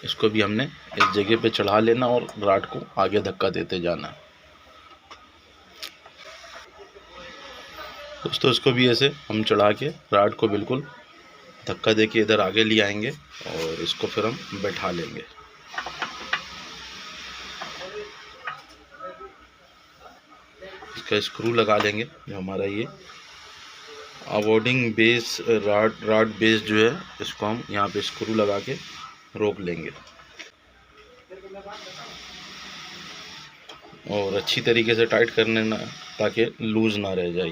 इसको भी हमने इस जगह पे चढ़ा लेना और राड को आगे धक्का देते जाना। दोस्तों इसको भी ऐसे हम चढ़ा के राड को बिल्कुल धक्का दे के इधर आगे ले आएंगे और इसको फिर हम बैठा लेंगे। इसका स्क्रू लगा लेंगे। जो हमारा ये अबॉर्डिंग बेस राड बेस जो है, इसको हम यहाँ पे स्क्रू लगा के रोक लेंगे और अच्छी तरीके से टाइट कर लेना ताकि लूज़ ना रह जाए।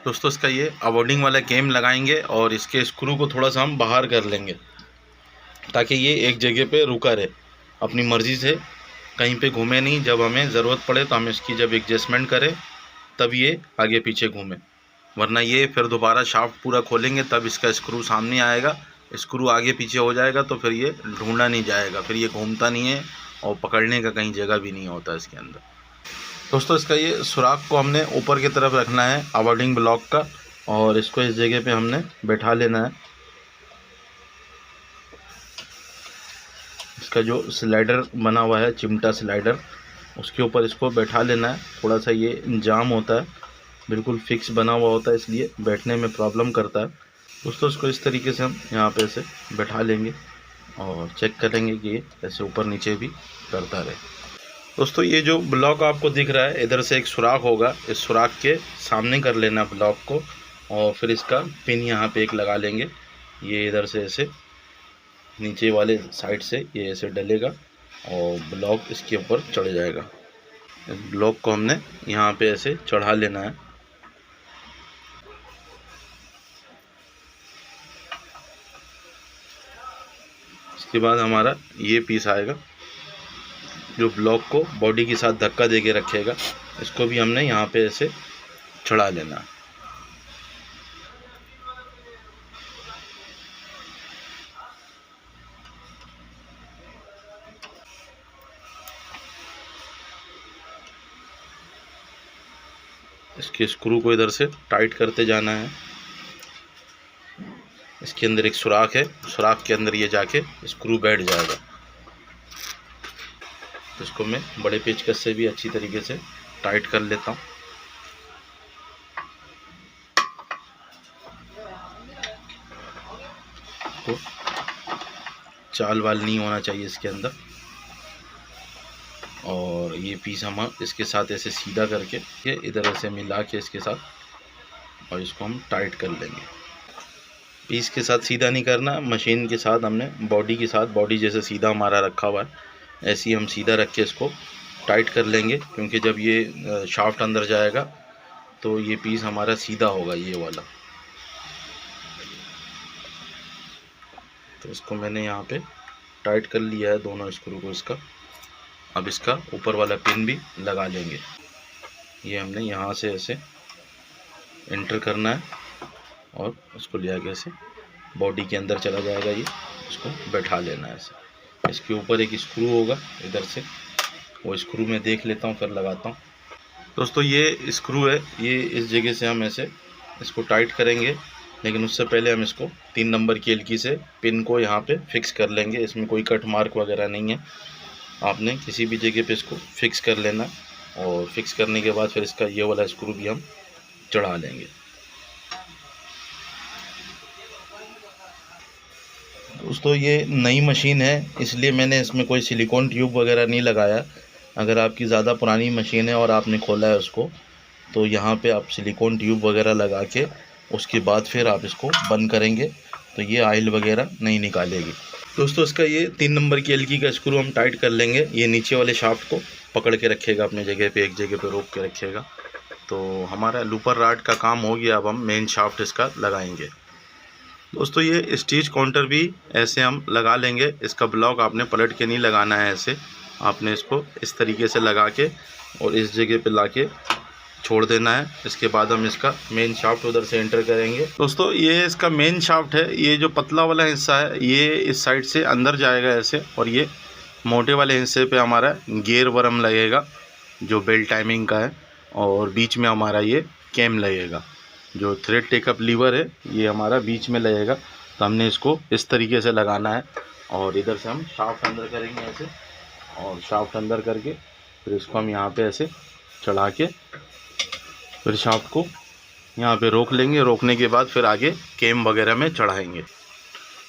दोस्तों इसका ये अबॉर्डिंग वाला केम लगाएंगे और इसके स्क्रू को थोड़ा सा हम बाहर कर लेंगे ताकि ये एक जगह पे रुका रहे। अपनी मर्ज़ी से कहीं पे घूमे नहीं, जब हमें ज़रूरत पड़े तो हम इसकी जब एडजस्टमेंट करें तब ये आगे पीछे घूमे, वरना ये फिर दोबारा शाफ्ट पूरा खोलेंगे तब इसका स्क्रू सामने आएगा, स्क्रू आगे पीछे हो जाएगा तो फिर ये ढूंढा नहीं जाएगा, फिर ये घूमता नहीं है और पकड़ने का कहीं जगह भी नहीं होता इसके अंदर। दोस्तों इसका ये सुराख को हमने ऊपर की तरफ रखना है अवॉइडिंग ब्लॉक का, और इसको इस जगह पे हमने बैठा लेना है। इसका जो स्लाइडर बना हुआ है, चिमटा स्लाइडर, उसके ऊपर इसको बैठा लेना है। थोड़ा सा ये जाम होता है, बिल्कुल फिक्स बना हुआ होता है, इसलिए बैठने में प्रॉब्लम करता है। दोस्तों इसको इस तरीके से हम यहाँ पे ऐसे बैठा लेंगे और चेक करेंगे कि ये ऐसे ऊपर नीचे भी करता रहे। दोस्तों ये जो ब्लॉक आपको दिख रहा है, इधर से एक सुराख होगा, इस सुराख के सामने कर लेना ब्लॉक को, और फिर इसका पिन यहाँ पे एक लगा लेंगे। ये इधर से ऐसे नीचे वाले साइड से ये ऐसे डलेगा और ब्लॉक इसके ऊपर चढ़ जाएगा। इस ब्लॉक को हमने यहाँ पे ऐसे चढ़ा लेना है। इसके बाद हमारा ये पीस आएगा जो ब्लॉक को बॉडी के साथ धक्का दे के रखेगा, इसको भी हमने यहाँ पे ऐसे चढ़ा लेना है। इसके स्क्रू को इधर से टाइट करते जाना है। इसके अंदर एक सुराख है, सुराख के अंदर ये जाके स्क्रू बैठ जाएगा। तो इसको मैं बड़े पेचकस से भी अच्छी तरीके से टाइट कर लेता हूँ। तो चाल वाल नहीं होना चाहिए इसके अंदर, और ये पीस हम इसके साथ ऐसे सीधा करके ये इधर ऐसे मिला के इसके साथ, और इसको हम टाइट कर लेंगे। पीस के साथ सीधा नहीं करना, मशीन के साथ हमने बॉडी के साथ, बॉडी जैसे सीधा हमारा रखा हुआ है ऐसे ही हम सीधा रख के इसको टाइट कर लेंगे, क्योंकि जब ये शाफ्ट अंदर जाएगा तो ये पीस हमारा सीधा होगा ये वाला। तो इसको मैंने यहाँ पे टाइट कर लिया है दोनों स्क्रू को इसका। अब इसका ऊपर वाला पिन भी लगा लेंगे। ये हमने यहाँ से ऐसे एंटर करना है और उसको ले आके ऐसे बॉडी के अंदर चला जाएगा, ये इसको बैठा लेना है ऐसे। इसके ऊपर एक स्क्रू होगा इधर से, वो स्क्रू मैं देख लेता हूँ फिर लगाता हूँ। दोस्तों ये स्क्रू है, ये इस जगह से हम ऐसे इसको टाइट करेंगे, लेकिन उससे पहले हम इसको 3 नंबर की एलकी से पिन को यहाँ पे फिक्स कर लेंगे। इसमें कोई कट मार्क वगैरह नहीं है, आपने किसी भी जगह पे इसको फिक्स कर लेना, और फिक्स करने के बाद फिर इसका ये वाला स्क्रू भी हम चढ़ा लेंगे। दोस्तों ये नई मशीन है, इसलिए मैंने इसमें कोई सिलिकॉन ट्यूब वगैरह नहीं लगाया। अगर आपकी ज़्यादा पुरानी मशीन है और आपने खोला है उसको, तो यहाँ पे आप सिलिकॉन ट्यूब वगैरह लगा के उसके बाद फिर आप इसको बंद करेंगे तो ये ऑयल वगैरह नहीं निकालेगी। दोस्तों इसका ये 3 नंबर की एलकी का स्क्रू हम टाइट कर लेंगे। ये नीचे वाले शाफ्ट को पकड़ के रखेगा अपने जगह पे, एक जगह पे रोक के रखेगा। तो हमारा लूपर रॉड का काम हो गया। अब हम मेन शाफ्ट इसका लगाएंगे। दोस्तों ये स्टिच काउंटर भी ऐसे हम लगा लेंगे। इसका ब्लॉक आपने पलट के नहीं लगाना है, ऐसे आपने इसको इस तरीके से लगा के और इस जगह पे लाके छोड़ देना है। इसके बाद हम इसका मेन शाफ्ट उधर से एंटर करेंगे। दोस्तों ये इसका मेन शाफ्ट है, ये जो पतला वाला हिस्सा है ये इस साइड से अंदर जाएगा ऐसे, और ये मोटे वाले हिस्से पे हमारा गियर वर्म लगेगा जो बेल्ट टाइमिंग का है, और बीच में हमारा ये कैम लगेगा। जो थ्रेड टेकअप लीवर है ये हमारा बीच में लगेगा। तो हमने इसको इस तरीके से लगाना है, और इधर से हम शाफ्ट अंदर करेंगे ऐसे, और शाफ्ट अंदर करके फिर इसको हम यहाँ पे ऐसे चढ़ा के फिर शाफ्ट को यहाँ पे रोक लेंगे। रोकने के बाद फिर आगे कैम वगैरह में चढ़ाएंगे।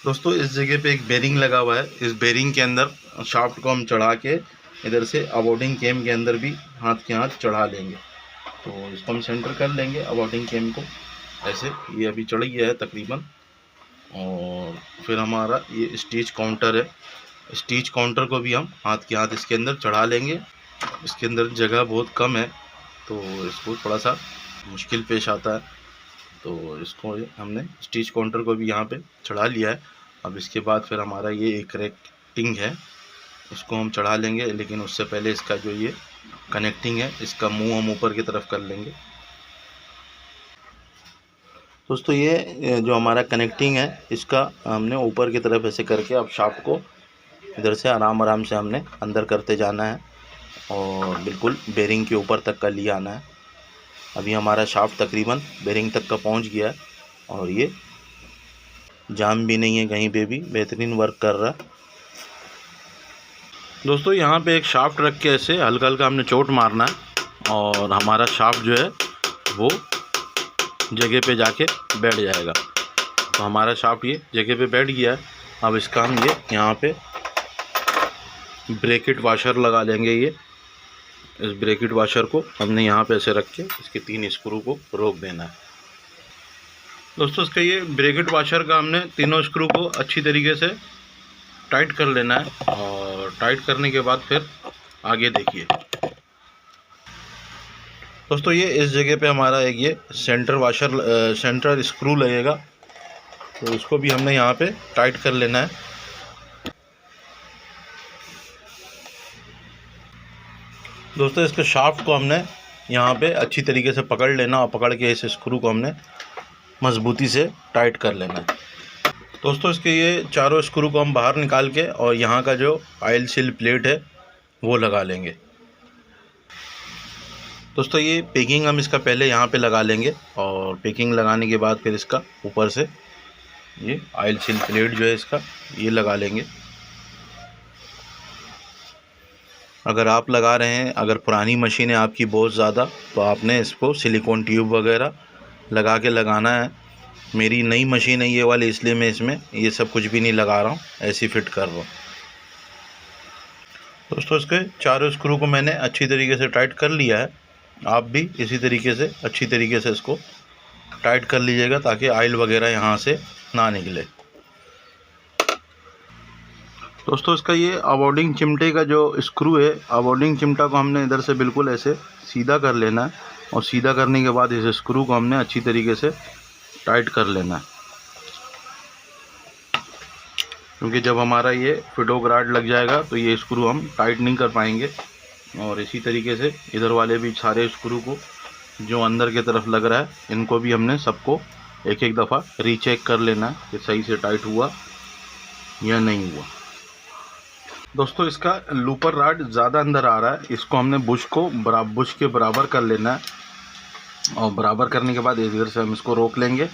दोस्तों इस जगह पे एक बेरिंग लगा हुआ है, इस बेरिंग के अंदर शाफ्ट को हम चढ़ा के इधर से अबॉर्डिंग कैम के अंदर भी हाथ के हाथ चढ़ा लेंगे। तो इसको हम सेंटर कर लेंगे अबॉर्डिंग कैम को ऐसे। ये अभी चढ़ गया है तकरीबन। और फिर हमारा ये स्टिच काउंटर है, स्टिच काउंटर को भी हम हाथ के हाथ इसके अंदर चढ़ा लेंगे। इसके अंदर जगह बहुत कम है तो इसको थोड़ा सा मुश्किल पेश आता है। तो इसको हमने स्टिच काउंटर को भी यहाँ पे चढ़ा लिया है। अब इसके बाद फिर हमारा ये एक रेक्टिंग है, इसको हम चढ़ा लेंगे, लेकिन उससे पहले इसका जो ये कनेक्टिंग है इसका मुंह हम ऊपर की तरफ कर लेंगे। दोस्तों ये जो हमारा कनेक्टिंग है इसका हमने ऊपर की तरफ ऐसे करके अब शाफ्ट को इधर से आराम आराम से हमने अंदर करते जाना है और बिल्कुल बेरिंग के ऊपर तक का लिए आना है। अभी हमारा शाफ्ट तकरीबन बेरिंग तक का पहुंच गया है और ये जाम भी नहीं है कहीं पे भी, बेहतरीन वर्क कर रहा है। दोस्तों यहाँ पे एक शाफ्ट रख के ऐसे हल्का हल्का हमने चोट मारना है और हमारा शाफ्ट जो है वो जगह पे जाके बैठ जाएगा। तो हमारा शाफ्ट ये जगह पे बैठ गया है। अब इसका हम ये यहाँ पे ब्रैकेट वाशर लगा लेंगे। ये इस ब्रैकेट वाशर को हमने यहाँ पे ऐसे रख के इसके 3 स्क्रू को रोक देना है। दोस्तों इसका ये ब्रैकेट वाशर का हमने तीनों स्क्रू को अच्छी तरीके से टाइट कर लेना है और टाइट करने के बाद फिर आगे देखिए। दोस्तों ये इस जगह पे हमारा एक ये सेंटर स्क्रू लगेगा, तो इसको भी हमने यहाँ पे टाइट कर लेना है। दोस्तों इसके शाफ्ट को हमने यहाँ पे अच्छी तरीके से पकड़ लेना और पकड़ के इस स्क्रू को हमने मजबूती से टाइट कर लेना है। दोस्तों इसके ये चारों स्क्रू को हम बाहर निकाल के और यहाँ का जो ऑयल सील प्लेट है वो लगा लेंगे। दोस्तों ये पैकिंग हम इसका पहले यहाँ पे लगा लेंगे और पैकिंग लगाने के बाद फिर इसका ऊपर से ये ऑयल सील प्लेट जो है इसका ये लगा लेंगे। अगर आप लगा रहे हैं, अगर पुरानी मशीन है आपकी बहुत ज़्यादा, तो आपने इसको सिलिकॉन ट्यूब वगैरह लगा के लगाना है। मेरी नई मशीन है ये वाली, इसलिए मैं इसमें ये सब कुछ भी नहीं लगा रहा हूँ, ऐसे फिट कर रहा हूँ। दोस्तों इसके चारों स्क्रू को मैंने अच्छी तरीके से टाइट कर लिया है। आप भी इसी तरीके से अच्छी तरीके से इसको टाइट कर लीजिएगा ताकि ऑयल वगैरह यहाँ से ना निकले। दोस्तों इसका ये अवॉर्डिंग चिमटे का जो स्क्रू है, अवॉर्डिंग चिमटा को हमने इधर से बिल्कुल ऐसे सीधा कर लेना है और सीधा करने के बाद इस स्क्रू को हमने अच्छी तरीके से टाइट कर लेना है, क्योंकि जब हमारा ये फिटोक रॉड लग जाएगा तो ये स्क्रू हम टाइट नहीं कर पाएंगे। और इसी तरीके से इधर वाले भी सारे स्क्रू को जो अंदर की तरफ लग रहा है इनको भी हमने सबको एक एक दफ़ा रीचेक कर लेना है कि सही से टाइट हुआ या नहीं हुआ। दोस्तों इसका लूपर रॉड ज़्यादा अंदर आ रहा है, इसको हमने बुश के बराबर कर लेना है और बराबर करने के बाद इधर से हम इसको रोक लेंगे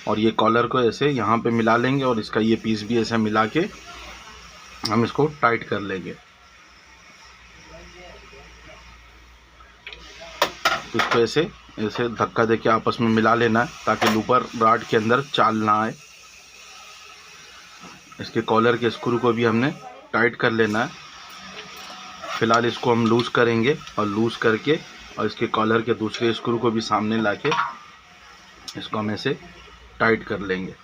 और ये कॉलर को ऐसे यहाँ पे मिला लेंगे और इसका ये पीस भी ऐसे मिला के हम इसको टाइट कर लेंगे। इसको ऐसे धक्का देके आपस में मिला लेना है ताकि लूपर रॉड के अंदर चाल ना आए। इसके कॉलर के स्क्रू को भी हमने टाइट कर लेना है। फिलहाल इसको हम लूज़ करेंगे और लूज़ करके और इसके कॉलर के दूसरे स्क्रू को भी सामने लाके इसको हम ऐसे टाइट कर लेंगे।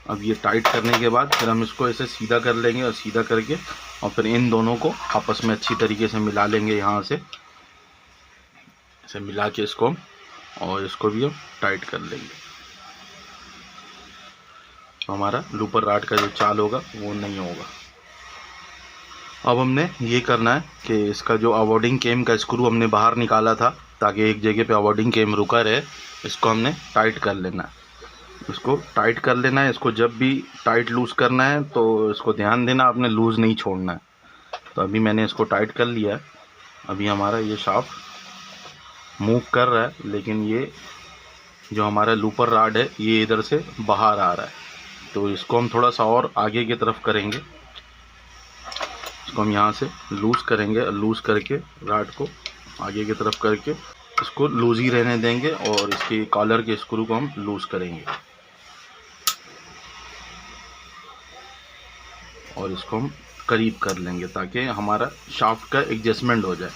अब ये टाइट करने के बाद फिर हम इसको ऐसे सीधा कर लेंगे और सीधा करके और फिर इन दोनों को आपस में अच्छी तरीके से मिला लेंगे। यहाँ से ऐसे मिला के इसको हम और इसको भी हम टाइट कर लेंगे, तो हमारा लूपर रॉड का जो चाल होगा वो नहीं होगा। अब हमने ये करना है कि इसका जो अवॉर्डिंग केम का स्क्रू हमने बाहर निकाला था ताकि एक जगह पे अवॉर्डिंग केम रुका रहे, इसको हमने टाइट कर लेना है। इसको टाइट कर लेना है। इसको जब भी टाइट लूज़ करना है तो इसको ध्यान देना, आपने लूज़ नहीं छोड़ना है। तो अभी मैंने इसको टाइट कर लिया है। अभी हमारा ये शाफ्ट मूव कर रहा है, लेकिन ये जो हमारा लूपर रॉड है ये इधर से बाहर आ रहा है, तो इसको हम थोड़ा सा और आगे की तरफ करेंगे। इसको हम यहाँ से लूज़ करेंगे, लूज़ करके रॉड को आगे की तरफ करके इसको लूज़ ही रहने देंगे और इसके कॉलर के स्क्रू को हम लूज़ करेंगे और इसको हम करीब कर लेंगे ताकि हमारा शाफ्ट का एडजस्टमेंट हो जाए।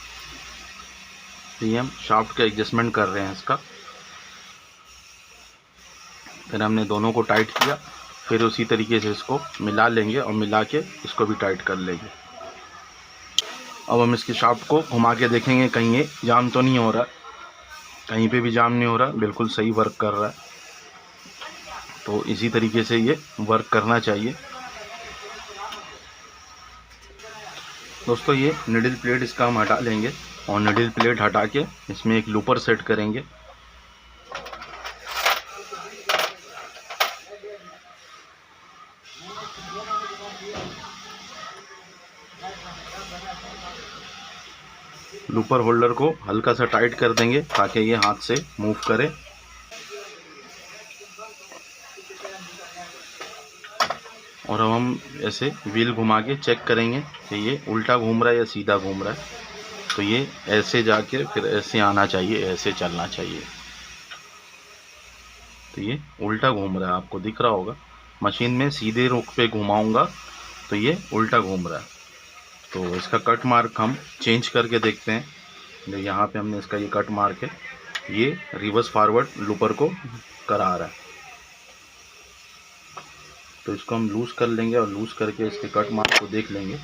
तो ये हम शाफ्ट का एडजस्टमेंट कर रहे हैं इसका। फिर हमने दोनों को टाइट किया, फिर उसी तरीके से इसको मिला लेंगे और मिला के इसको भी टाइट कर लेंगे। अब हम इसके शाफ्ट को घुमा के देखेंगे कहीं ये जाम तो नहीं हो रहा, कहीं पे भी जाम नहीं हो रहा, बिल्कुल सही वर्क कर रहा है। तो इसी तरीके से ये वर्क करना चाहिए। दोस्तों ये निडल प्लेट इसका हम हटा लेंगे और निडल प्लेट हटा के इसमें एक लूपर सेट करेंगे। लूपर होल्डर को हल्का सा टाइट कर देंगे ताकि ये हाथ से मूव करे। और अब हम ऐसे व्हील घुमा के चेक करेंगे कि ये उल्टा घूम रहा है या सीधा घूम रहा है। तो ये ऐसे जाके फिर ऐसे आना चाहिए, ऐसे चलना चाहिए। तो ये उल्टा घूम रहा है, आपको दिख रहा होगा। मशीन में सीधे रुख पे घुमाऊंगा तो ये उल्टा घूम रहा है। तो इसका कट मार्क हम चेंज करके देखते हैं। जो यहाँ पे हमने इसका ये कट मार्क है, ये रिवर्स फॉरवर्ड लूपर को करा रहा है। तो इसको हम लूज़ कर लेंगे और लूज़ करके इसके कट मार्क को देख लेंगे।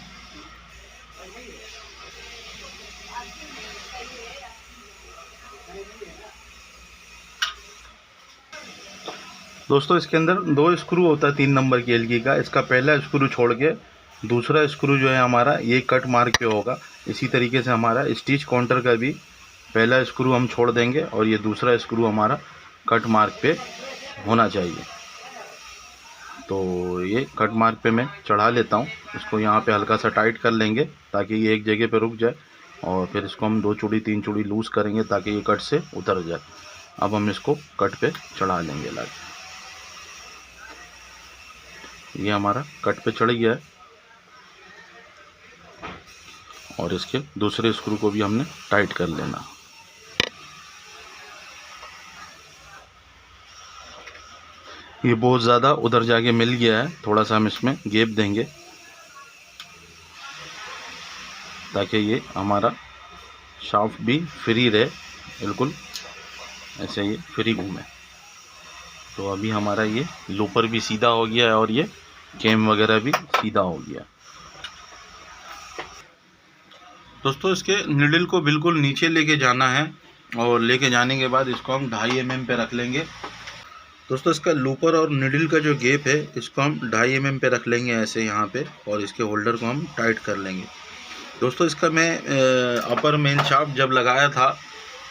दोस्तों इसके अंदर 2 स्क्रू होता है 3 नंबर की एलगी का। इसका पहला स्क्रू छोड़ के दूसरा स्क्रू जो है हमारा ये कट मार्क पे होगा। इसी तरीके से हमारा स्टिच काउंटर का भी पहला स्क्रू हम छोड़ देंगे और ये दूसरा स्क्रू हमारा कट मार्क पे होना चाहिए। तो ये कट मार्क पे मैं चढ़ा लेता हूँ। इसको यहाँ पे हल्का सा टाइट कर लेंगे ताकि ये एक जगह पे रुक जाए और फिर इसको हम 2 चूड़ी 3 चूड़ी लूज़ करेंगे ताकि ये कट से उतर जाए। अब हम इसको कट पे चढ़ा लेंगे लाके। ये हमारा कट पे चढ़ गया है और इसके दूसरे स्क्रू को भी हमने टाइट कर लेना। ये बहुत ज़्यादा उधर जाके मिल गया है, थोड़ा सा हम इसमें गैप देंगे ताकि ये हमारा शाफ्ट भी फ्री रहे, बिल्कुल ऐसे ये फ्री घूमे। तो अभी हमारा ये लूपर भी सीधा हो गया है और ये कैम वगैरह भी सीधा हो गया। दोस्तों इसके निडल को बिल्कुल नीचे लेके जाना है और लेके जाने के बाद इसको हम 2.5 mm पे रख लेंगे। दोस्तों इसका लूपर और निडल का जो गैप है इसको हम 2.5 mm पे रख लेंगे ऐसे यहाँ पे, और इसके होल्डर को हम टाइट कर लेंगे। दोस्तों इसका मैं अपर मेन शाफ्ट जब लगाया था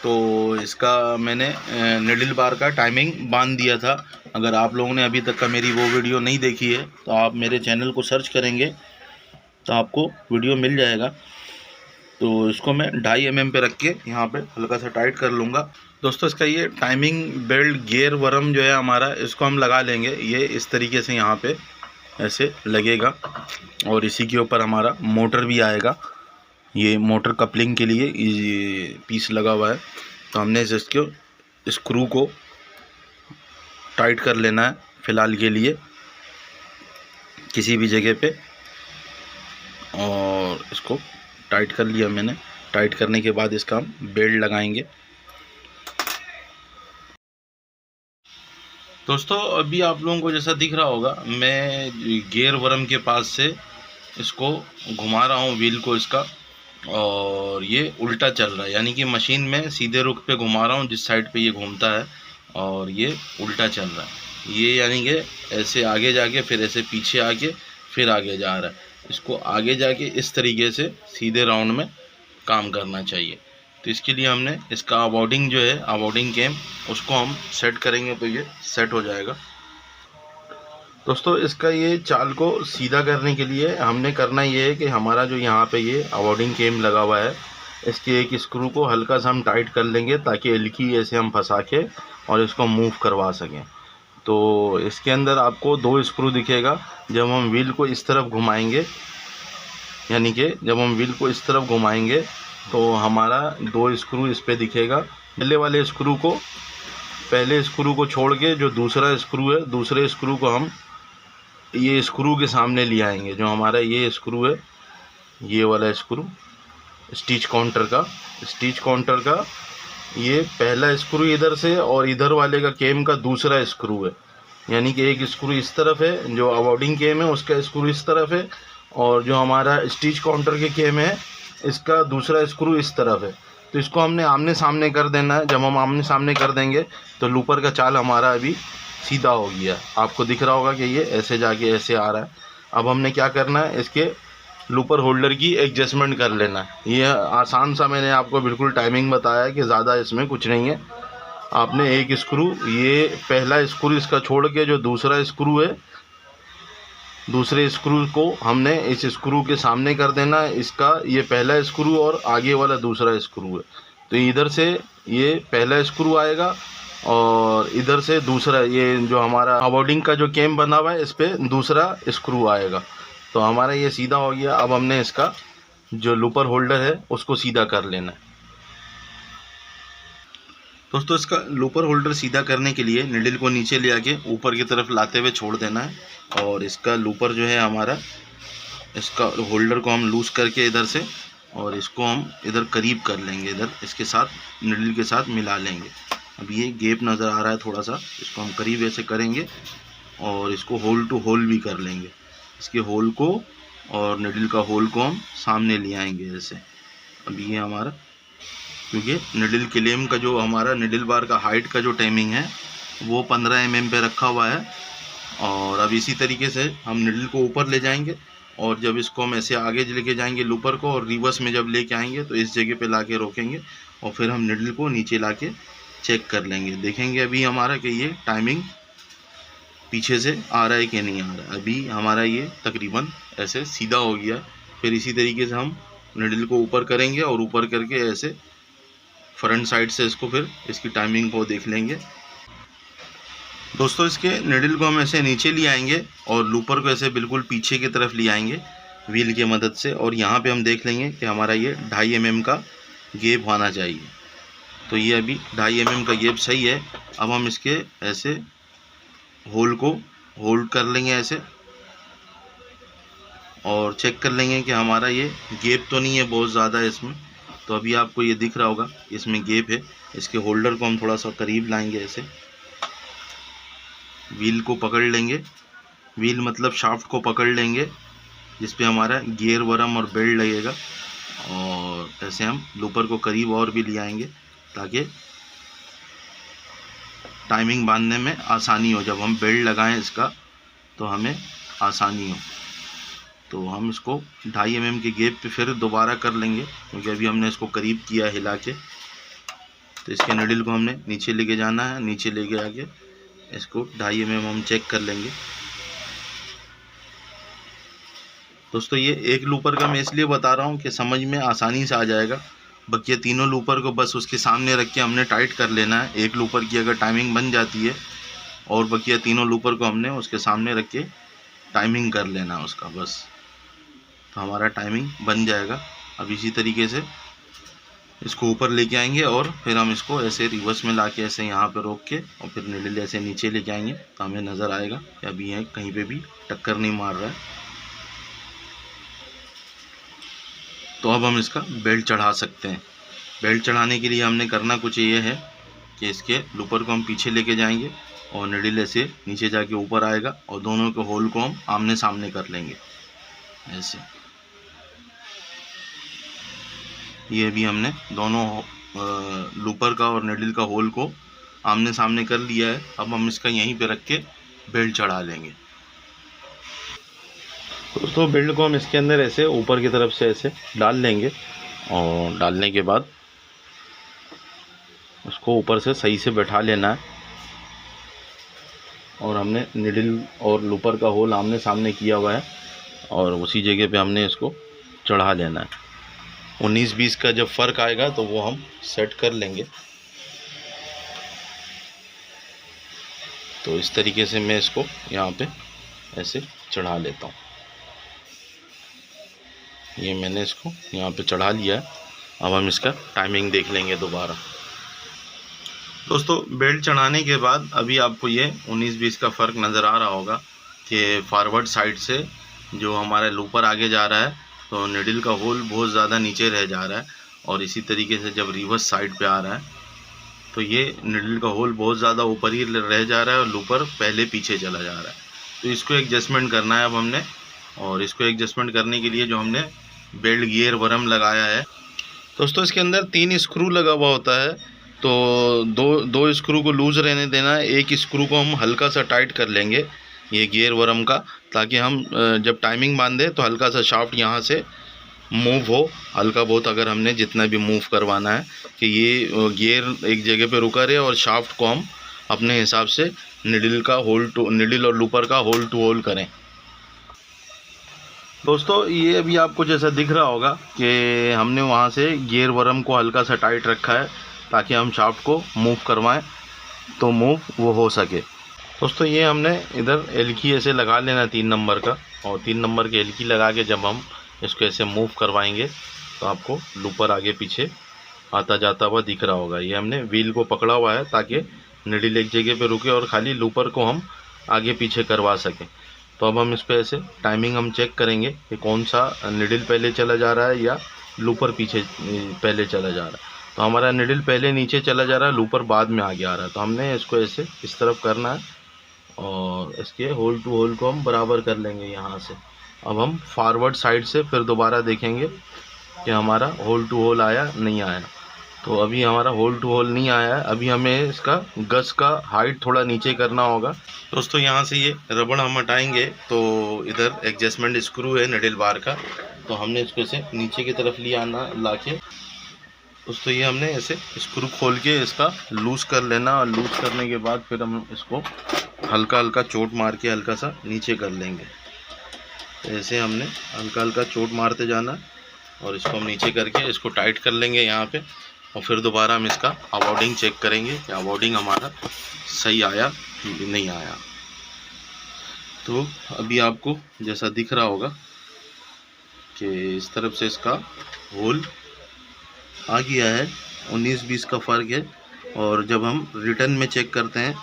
तो इसका मैंने निडल बार का टाइमिंग बांध दिया था। अगर आप लोगों ने अभी तक का मेरी वो वीडियो नहीं देखी है तो आप मेरे चैनल को सर्च करेंगे तो आपको वीडियो मिल जाएगा। तो इसको मैं 2.5 mm पे रख के यहाँ पे हल्का सा टाइट कर लूँगा। दोस्तों इसका ये टाइमिंग बेल्ट गियर वर्म जो है हमारा, इसको हम लगा लेंगे। ये इस तरीके से यहाँ पे ऐसे लगेगा और इसी के ऊपर हमारा मोटर भी आएगा। ये मोटर कपलिंग के लिए ये पीस लगा हुआ है। तो हमने इसके स्क्रू को टाइट कर लेना है फ़िलहाल के लिए किसी भी जगह पे, और इसको टाइट कर लिया मैंने। टाइट करने के बाद इसका हम बेल्ट लगाएंगे। दोस्तों अभी आप लोगों को जैसा दिख रहा होगा, मैं गियर वर्म के पास से इसको घुमा रहा हूँ व्हील को इसका, और ये उल्टा चल रहा है। यानी कि मशीन में सीधे रुख पे घुमा रहा हूँ जिस साइड पे ये घूमता है, और ये उल्टा चल रहा है। ये यानी कि ऐसे आगे जाके फिर ऐसे पीछे आके फिर आगे जा रहा है। इसको आगे जाके इस तरीके से सीधे राउंड में काम करना चाहिए। तो इसके लिए हमने इसका अबॉर्डिंग जो है, अबॉर्डिंग कैम, उसको हम सेट करेंगे तो ये सेट हो जाएगा। दोस्तों इसका ये चाल को सीधा करने के लिए हमने करना ये है कि हमारा जो यहाँ पे ये अबॉर्डिंग कैम लगा हुआ है, इसके एक स्क्रू को हल्का सा हम टाइट कर लेंगे ताकि एलकी ऐसे हम फंसा के और इसको मूव करवा सकें। तो इसके अंदर आपको 2 स्क्रू दिखेगा। जब हम व्हील को इस तरफ घुमाएंगे, यानी कि जब हम व्हील को इस तरफ घुमाएंगे तो हमारा 2 स्क्रू इस पर दिखेगा। पहले स्क्रू को छोड़ के जो दूसरा स्क्रू है, दूसरे स्क्रू को हम ये स्क्रू के सामने ले आएंगे। जो हमारा ये स्क्रू है, ये वाला स्क्रू स्टिच काउंटर का ये पहला स्क्रू इधर से, और इधर वाले का कैम का दूसरा स्क्रू है। यानी कि एक स्क्रू इस तरफ है, जो अबॉर्डिंग कैम है उसका स्क्रू इस तरफ है, और जो हमारा स्टिच काउंटर के कैम है इसका दूसरा स्क्रू इस तरफ है। तो इसको हमने आमने सामने कर देना है। जब हम आमने सामने कर देंगे तो लूपर का चाल हमारा अभी सीधा हो गया। आपको दिख रहा होगा कि ये ऐसे जाके ऐसे आ रहा है। अब हमने क्या करना है, इसके लूपर होल्डर की एडजस्टमेंट कर लेना है। ये आसान सा मैंने आपको बिल्कुल टाइमिंग बताया है कि ज़्यादा इसमें कुछ नहीं है। आपने एक स्क्रू, ये पहला स्क्रू इसका छोड़ के जो दूसरा स्क्रू है, दूसरे स्क्रू को हमने इस स्क्रू के सामने कर देना है। इसका ये पहला स्क्रू और आगे वाला दूसरा स्क्रू है, तो इधर से ये पहला स्क्रू आएगा और इधर से दूसरा, ये जो हमारा अबॉर्डिंग का जो केम बना हुआ है इस पर दूसरा स्क्रू आएगा। तो हमारा ये सीधा हो गया। अब हमने इसका जो लूपर होल्डर है उसको सीधा कर लेना है। दोस्तों इसका लूपर होल्डर सीधा करने के लिए निडल को नीचे ले आके ऊपर की तरफ लाते हुए छोड़ देना है और इसका लूपर जो है हमारा, इसका होल्डर को हम लूज़ करके इधर से, और इसको हम इधर करीब कर लेंगे, इधर इसके साथ निडल के साथ मिला लेंगे। अब ये गैप नज़र आ रहा है थोड़ा सा, इसको हम करीब ऐसे करेंगे और इसको होल टू होल भी कर लेंगे। इसके होल को और निडल का होल को हम सामने ले आएंगे ऐसे। अब ये हमारा, क्योंकि निडल क्लेम का जो हमारा निडल बार का हाइट का जो टाइमिंग है वो 15 mm पे रखा हुआ है। और अब इसी तरीके से हम निडल को ऊपर ले जाएंगे और जब इसको हम ऐसे आगे लेके जाएंगे लूपर को, और रिवर्स में जब लेके आएंगे तो इस जगह पे लाके रोकेंगे और फिर हम निडल को नीचे लाके चेक कर लेंगे। देखेंगे अभी हमारा कि ये टाइमिंग पीछे से आ रहा है कि नहीं आ रहा है। अभी हमारा ये तकरीबन ऐसे सीधा हो गया। फिर इसी तरीके से हम निडल को ऊपर करेंगे और ऊपर करके ऐसे फ्रंट साइड से इसको फिर इसकी टाइमिंग को देख लेंगे। दोस्तों इसके निडल को हम ऐसे नीचे ले आएंगे और लूपर को ऐसे बिल्कुल पीछे की तरफ ले आएंगे व्हील की मदद से, और यहाँ पे हम देख लेंगे कि हमारा ये 2.5 mm का गैप आना चाहिए। तो ये अभी 2.5 mm का गैप सही है। अब हम इसके ऐसे होल को होल्ड कर लेंगे ऐसे और चेक कर लेंगे कि हमारा ये गैप तो नहीं है बहुत ज़्यादा इसमें। तो अभी आपको ये दिख रहा होगा इसमें गैप है। इसके होल्डर को हम थोड़ा सा करीब लाएंगे ऐसे, व्हील को पकड़ लेंगे, व्हील मतलब शाफ्ट को पकड़ लेंगे जिस पे हमारा गियर वरम और बेल्ट लगेगा, और ऐसे हम लूपर को करीब और भी ले आएंगे ताकि टाइमिंग बांधने में आसानी हो। जब हम बेल्ट लगाएं इसका तो हमें आसानी हो। तो हम इसको 2.5 mm के गैप पे फिर दोबारा कर लेंगे, क्योंकि अभी हमने इसको करीब किया हिला के। तो इसके निडल को हमने नीचे लेके जाना है, नीचे लेके आके इसको 2.5 mm हम चेक कर लेंगे। दोस्तों ये एक लूपर का मैं इसलिए बता रहा हूँ कि समझ में आसानी से आ जाएगा। बाकी तीनों लूपर को बस उसके सामने रख के हमने टाइट कर लेना है। एक लूपर की अगर टाइमिंग बन जाती है और बाकी तीनों लूपर को हमने उसके सामने रख के टाइमिंग कर लेना है उसका, बस तो हमारा टाइमिंग बन जाएगा। अब इसी तरीके से इसको ऊपर लेके आएंगे और फिर हम इसको ऐसे रिवर्स में लाके ऐसे यहाँ पे रोक के और फिर निडल ऐसे नीचे लेके आएंगे तो हमें नज़र आएगा कि अभी ये कहीं पे भी टक्कर नहीं मार रहा है। तो अब हम इसका बेल्ट चढ़ा सकते हैं। बेल्ट चढ़ाने के लिए हमने करना कुछ ये है कि इसके लूपर को हम पीछे लेके जाएंगे और निडल ऐसे नीचे जाके ऊपर आएगा और दोनों के होल को हम आमने सामने कर लेंगे ऐसे। ये भी हमने दोनों लूपर का और निडल का होल को आमने सामने कर लिया है। अब हम इसका यहीं पे रख के बेल्ट चढ़ा लेंगे। दोस्तों बेल्ट को हम इसके अंदर ऐसे ऊपर की तरफ से ऐसे डाल लेंगे और डालने के बाद उसको ऊपर से सही से बैठा लेना है। और हमने निडल और लूपर का होल आमने सामने किया हुआ है और उसी जगह पे हमने इसको चढ़ा लेना है। 19-20 का जब फ़र्क आएगा तो वो हम सेट कर लेंगे। तो इस तरीके से मैं इसको यहाँ पे ऐसे चढ़ा लेता हूँ। ये मैंने इसको यहाँ पे चढ़ा लिया है। अब हम इसका टाइमिंग देख लेंगे दोबारा। दोस्तों बेल्ट चढ़ाने के बाद अभी आपको ये 19-20 का फ़र्क नज़र आ रहा होगा कि फॉरवर्ड साइड से जो हमारा लूपर आगे जा रहा है तो निडल का होल बहुत ज़्यादा नीचे रह जा रहा है, और इसी तरीके से जब रिवर्स साइड पे आ रहा है तो ये निडल का होल बहुत ज़्यादा ऊपर ही रह जा रहा है और लूपर पहले पीछे चला जा रहा है। तो इसको एडजस्टमेंट करना है अब हमने, और इसको एडजस्टमेंट करने के लिए जो हमने बेल्ट गियर वरम लगाया है। दोस्तों इसके अंदर 3 स्क्रू लगा हुआ होता है, तो दो स्क्रू को लूज़ रहने देना है। एक स्क्रू को हम हल्का सा टाइट कर लेंगे ये गियर वर्म का, ताकि हम जब टाइमिंग बांधे तो हल्का सा शाफ्ट यहाँ से मूव हो, हल्का बहुत अगर हमने जितना भी मूव करवाना है कि ये गियर एक जगह पे रुका रहे और शाफ्ट को हम अपने हिसाब से निडिल और लूपर का होल टू होल करें। दोस्तों ये अभी आपको जैसा दिख रहा होगा कि हमने वहाँ से गियर वर्म को हल्का सा टाइट रखा है ताकि हम शाफ्ट को मूव करवाएं तो मूव वो हो सके। दोस्तों ये हमने इधर एलकी ऐसे लगा लेना 3 नंबर का, और 3 नंबर के एलकी लगा के जब हम इसको ऐसे मूव करवाएंगे तो आपको लूपर आगे पीछे आता जाता हुआ दिख रहा होगा। ये हमने व्हील को पकड़ा हुआ है ताकि निडिल एक जगह पे रुके और खाली लूपर को हम आगे पीछे करवा सकें। तो अब हम इस पर ऐसे टाइमिंग हम चेक करेंगे कि कौन सा निडिल पहले चला जा रहा है या लूपर पीछे पहले चला जा रहा है। तो हमारा निडिल पहले नीचे चला जा रहा है, लूपर बाद में आगे आ रहा है। तो हमने इसको ऐसे इस तरफ करना है और इसके होल टू होल को हम बराबर कर लेंगे यहाँ से। अब हम फॉरवर्ड साइड से फिर दोबारा देखेंगे कि हमारा होल टू होल आया नहीं आया। तो अभी हमारा होल टू होल नहीं आया है। अभी हमें इसका गज का हाइट थोड़ा नीचे करना होगा। दोस्तों यहाँ से ये रबड़ हम हटाएंगे तो इधर एडजस्टमेंट स्क्रू है निडिल बार का, तो हमने इसको ऐसे नीचे की तरफ ले आना ला के दोस्तों ये हमने ऐसे स्क्रू खोल के इसका लूज़ कर लेना, और लूज़ करने के बाद फिर हम इसको हल्का हल्का चोट मार के हल्का सा नीचे कर लेंगे। तो ऐसे हमने हल्का हल्का चोट मारते जाना और इसको हम नीचे करके इसको टाइट कर लेंगे यहाँ पे, और फिर दोबारा हम इसका अवॉर्डिंग चेक करेंगे कि अवॉर्डिंग हमारा सही आया कि नहीं आया। तो अभी आपको जैसा दिख रहा होगा कि इस तरफ से इसका होल आ गया है, 19-20 का फ़र्क है। और जब हम रिटर्न में चेक करते हैं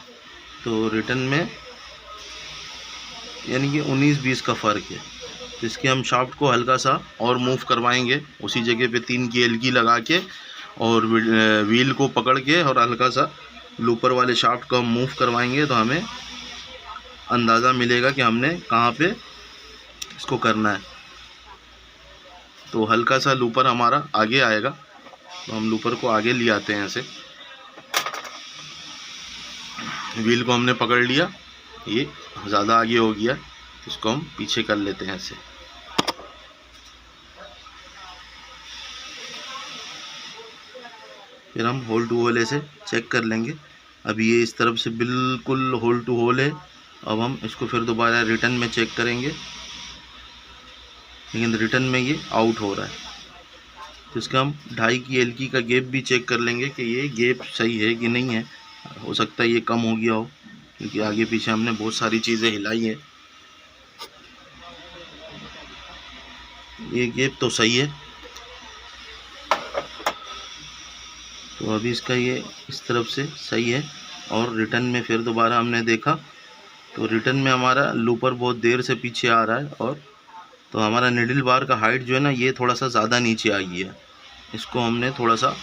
तो रिटर्न में यानी कि 19-20 का फ़र्क है। तो इसके हम शाफ्ट को हल्का सा और मूव करवाएंगे, उसी जगह पे 3 की एलकी लगा के और व्हील को पकड़ के और हल्का सा लूपर वाले शाफ्ट को हम मूव करवाएंगे तो हमें अंदाज़ा मिलेगा कि हमने कहाँ पे इसको करना है। तो हल्का सा लूपर हमारा आगे आएगा, तो हम लूपर को आगे ले आते हैं ऐसे। व्हील को हमने पकड़ लिया, ये ज़्यादा आगे हो गया, इसको हम पीछे कर लेते हैं ऐसे। फिर हम होल टू होल ऐसे चेक कर लेंगे। अभी ये इस तरफ से बिल्कुल होल टू होल है। अब हम इसको फिर दोबारा रिटर्न में चेक करेंगे, लेकिन रिटर्न में ये आउट हो रहा है। तो इसका हम 2.5 की एलकी का गैप भी चेक कर लेंगे कि ये गैप सही है कि नहीं है। हो सकता है ये कम हो गया हो, क्योंकि आगे पीछे हमने बहुत सारी चीज़ें हिलाई है। ये गैप तो सही है। तो अभी इसका ये इस तरफ से सही है। और रिटर्न में फिर दोबारा हमने देखा तो रिटर्न में हमारा लूपर बहुत देर से पीछे आ रहा है, और तो हमारा निडिल बार का हाइट जो है ना ये थोड़ा सा ज़्यादा नीचे आ गया है। इसको हमने थोड़ा सा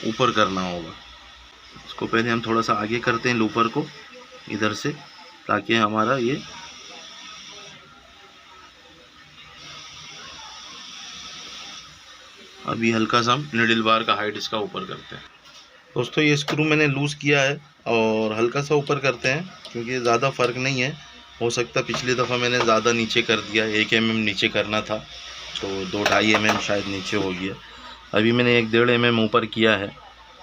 ऊपर करना होगा। इसको पहले हम थोड़ा सा आगे करते हैं लूपर को इधर से, ताकि हमारा ये अभी हल्का सा हम निडिल बार का हाइट इसका ऊपर करते हैं। दोस्तों ये स्क्रू मैंने लूज़ किया है और हल्का सा ऊपर करते हैं, क्योंकि ज़्यादा फ़र्क नहीं है। हो सकता पिछली दफ़ा मैंने ज़्यादा नीचे कर दिया, 1 mm नीचे करना था तो 2-2.5 mm शायद नीचे हो गया। अभी मैंने 1-1.5 mm ऊपर किया है।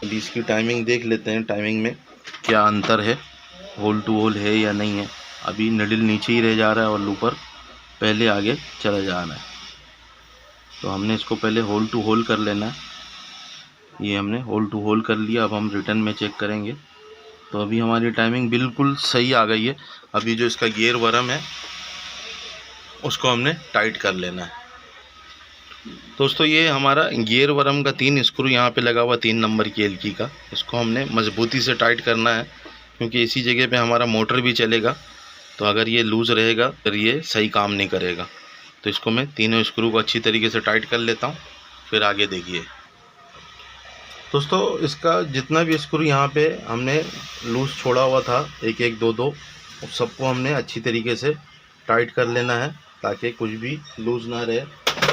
अभी इसकी टाइमिंग देख लेते हैं, टाइमिंग में क्या अंतर है, होल टू होल है या नहीं है। अभी निडिल नीचे ही रह जा रहा है और लूपर पहले आगे चला जा रहा है। तो हमने इसको पहले होल टू होल कर लेना है। ये हमने होल टू होल कर लिया। अब हम रिटर्न में चेक करेंगे तो अभी हमारी टाइमिंग बिल्कुल सही आ गई है। अभी जो इसका गियर वर्म है उसको हमने टाइट कर लेना है। दोस्तों ये हमारा गियर वर्म का 3 स्क्रू यहाँ पे लगा हुआ 3 नंबर की एलकी का, इसको हमने मजबूती से टाइट करना है, क्योंकि इसी जगह पे हमारा मोटर भी चलेगा। तो अगर ये लूज़ रहेगा फिर ये सही काम नहीं करेगा। तो इसको मैं तीनों स्क्रू को अच्छी तरीके से टाइट कर लेता हूँ, फिर आगे देखिए। दोस्तों इसका जितना भी स्क्रू यहाँ पे हमने लूज़ छोड़ा हुआ था 1-1, 2-2, उस सबको हमने अच्छी तरीके से टाइट कर लेना है, ताकि कुछ भी लूज़ ना रहे।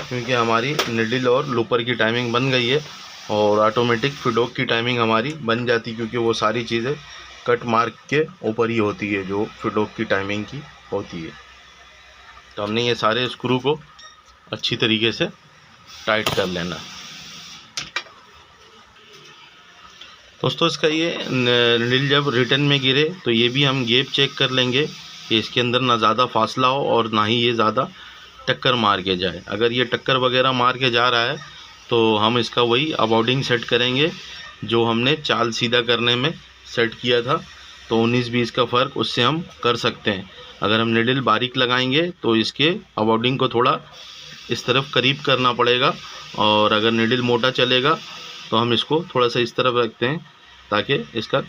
क्योंकि हमारी निडिल और लूपर की टाइमिंग बन गई है और ऑटोमेटिक फिडोक की टाइमिंग हमारी बन जाती, क्योंकि वो सारी चीज़ें कट मार्क के ऊपर ही होती है जो फिडोक की टाइमिंग की होती है। तो हमने ये सारे स्क्रू को अच्छी तरीके से टाइट कर लेना। दोस्तों इसका ये नीडल जब रिटर्न में गिरे तो ये भी हम गैप चेक कर लेंगे कि इसके अंदर ना ज़्यादा फासला हो और ना ही ये ज़्यादा टक्कर मार के जाए। अगर ये टक्कर वगैरह मार के जा रहा है तो हम इसका वही अबाउटिंग सेट करेंगे जो हमने चाल सीधा करने में सेट किया था। तो 19-20 का फ़र्क उससे हम कर सकते हैं। अगर हम नीडल बारीक लगाएंगे तो इसके अबाउटिंग को थोड़ा इस तरफ करीब करना पड़ेगा, और अगर नीडल मोटा चलेगा तो हम इसको थोड़ा सा इस तरफ रखते हैं ताकि इसका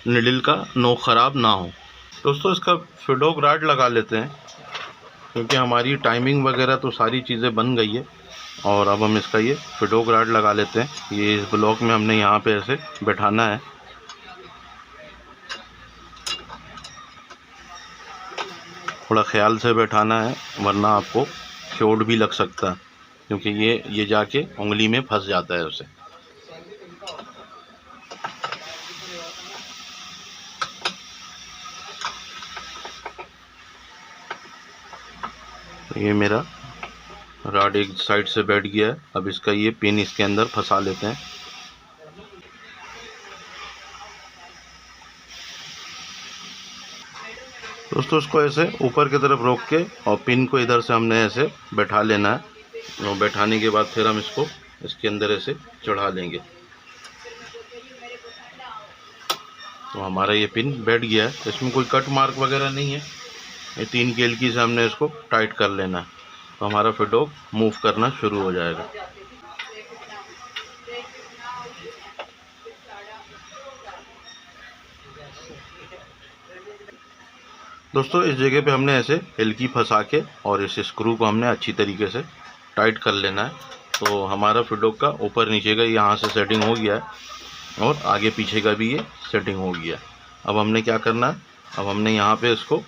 नीडल का नोक ख़राब ना हो। दोस्तों इसका फिडोक रॉड लगा लेते हैं क्योंकि हमारी टाइमिंग वगैरह तो सारी चीज़ें बन गई है। और अब हम इसका ये फिडोक रॉड लगा लेते हैं। ये इस ब्लॉक में हमने यहाँ पे ऐसे बैठाना है। थोड़ा ख्याल से बैठाना है वरना आपको चोट भी लग सकता है क्योंकि ये जाके उंगली में फंस जाता है उसे। ये मेरा रॉड एक साइड से बैठ गया है। अब इसका ये पिन इसके अंदर फंसा लेते हैं। दोस्तों इसको ऐसे ऊपर की तरफ रोक के और पिन को इधर से हमने ऐसे बैठा लेना है, और बैठाने के बाद फिर हम इसको इसके अंदर ऐसे चढ़ा लेंगे। तो हमारा ये पिन बैठ गया है। इसमें कोई कट मार्क वगैरह नहीं है। ये 3 केल्की से हमने इसको टाइट कर लेना है तो हमारा फिडोक मूव करना शुरू हो जाएगा। दोस्तों इस जगह पे हमने ऐसे एल्की फंसा के और इस स्क्रू को हमने अच्छी तरीके से टाइट कर लेना है। तो हमारा फिडोक का ऊपर नीचे का यहाँ से सेटिंग हो गया है और आगे पीछे का भी ये सेटिंग हो गया। अब हमने क्या करना है, अब हमने यहाँ पे इसको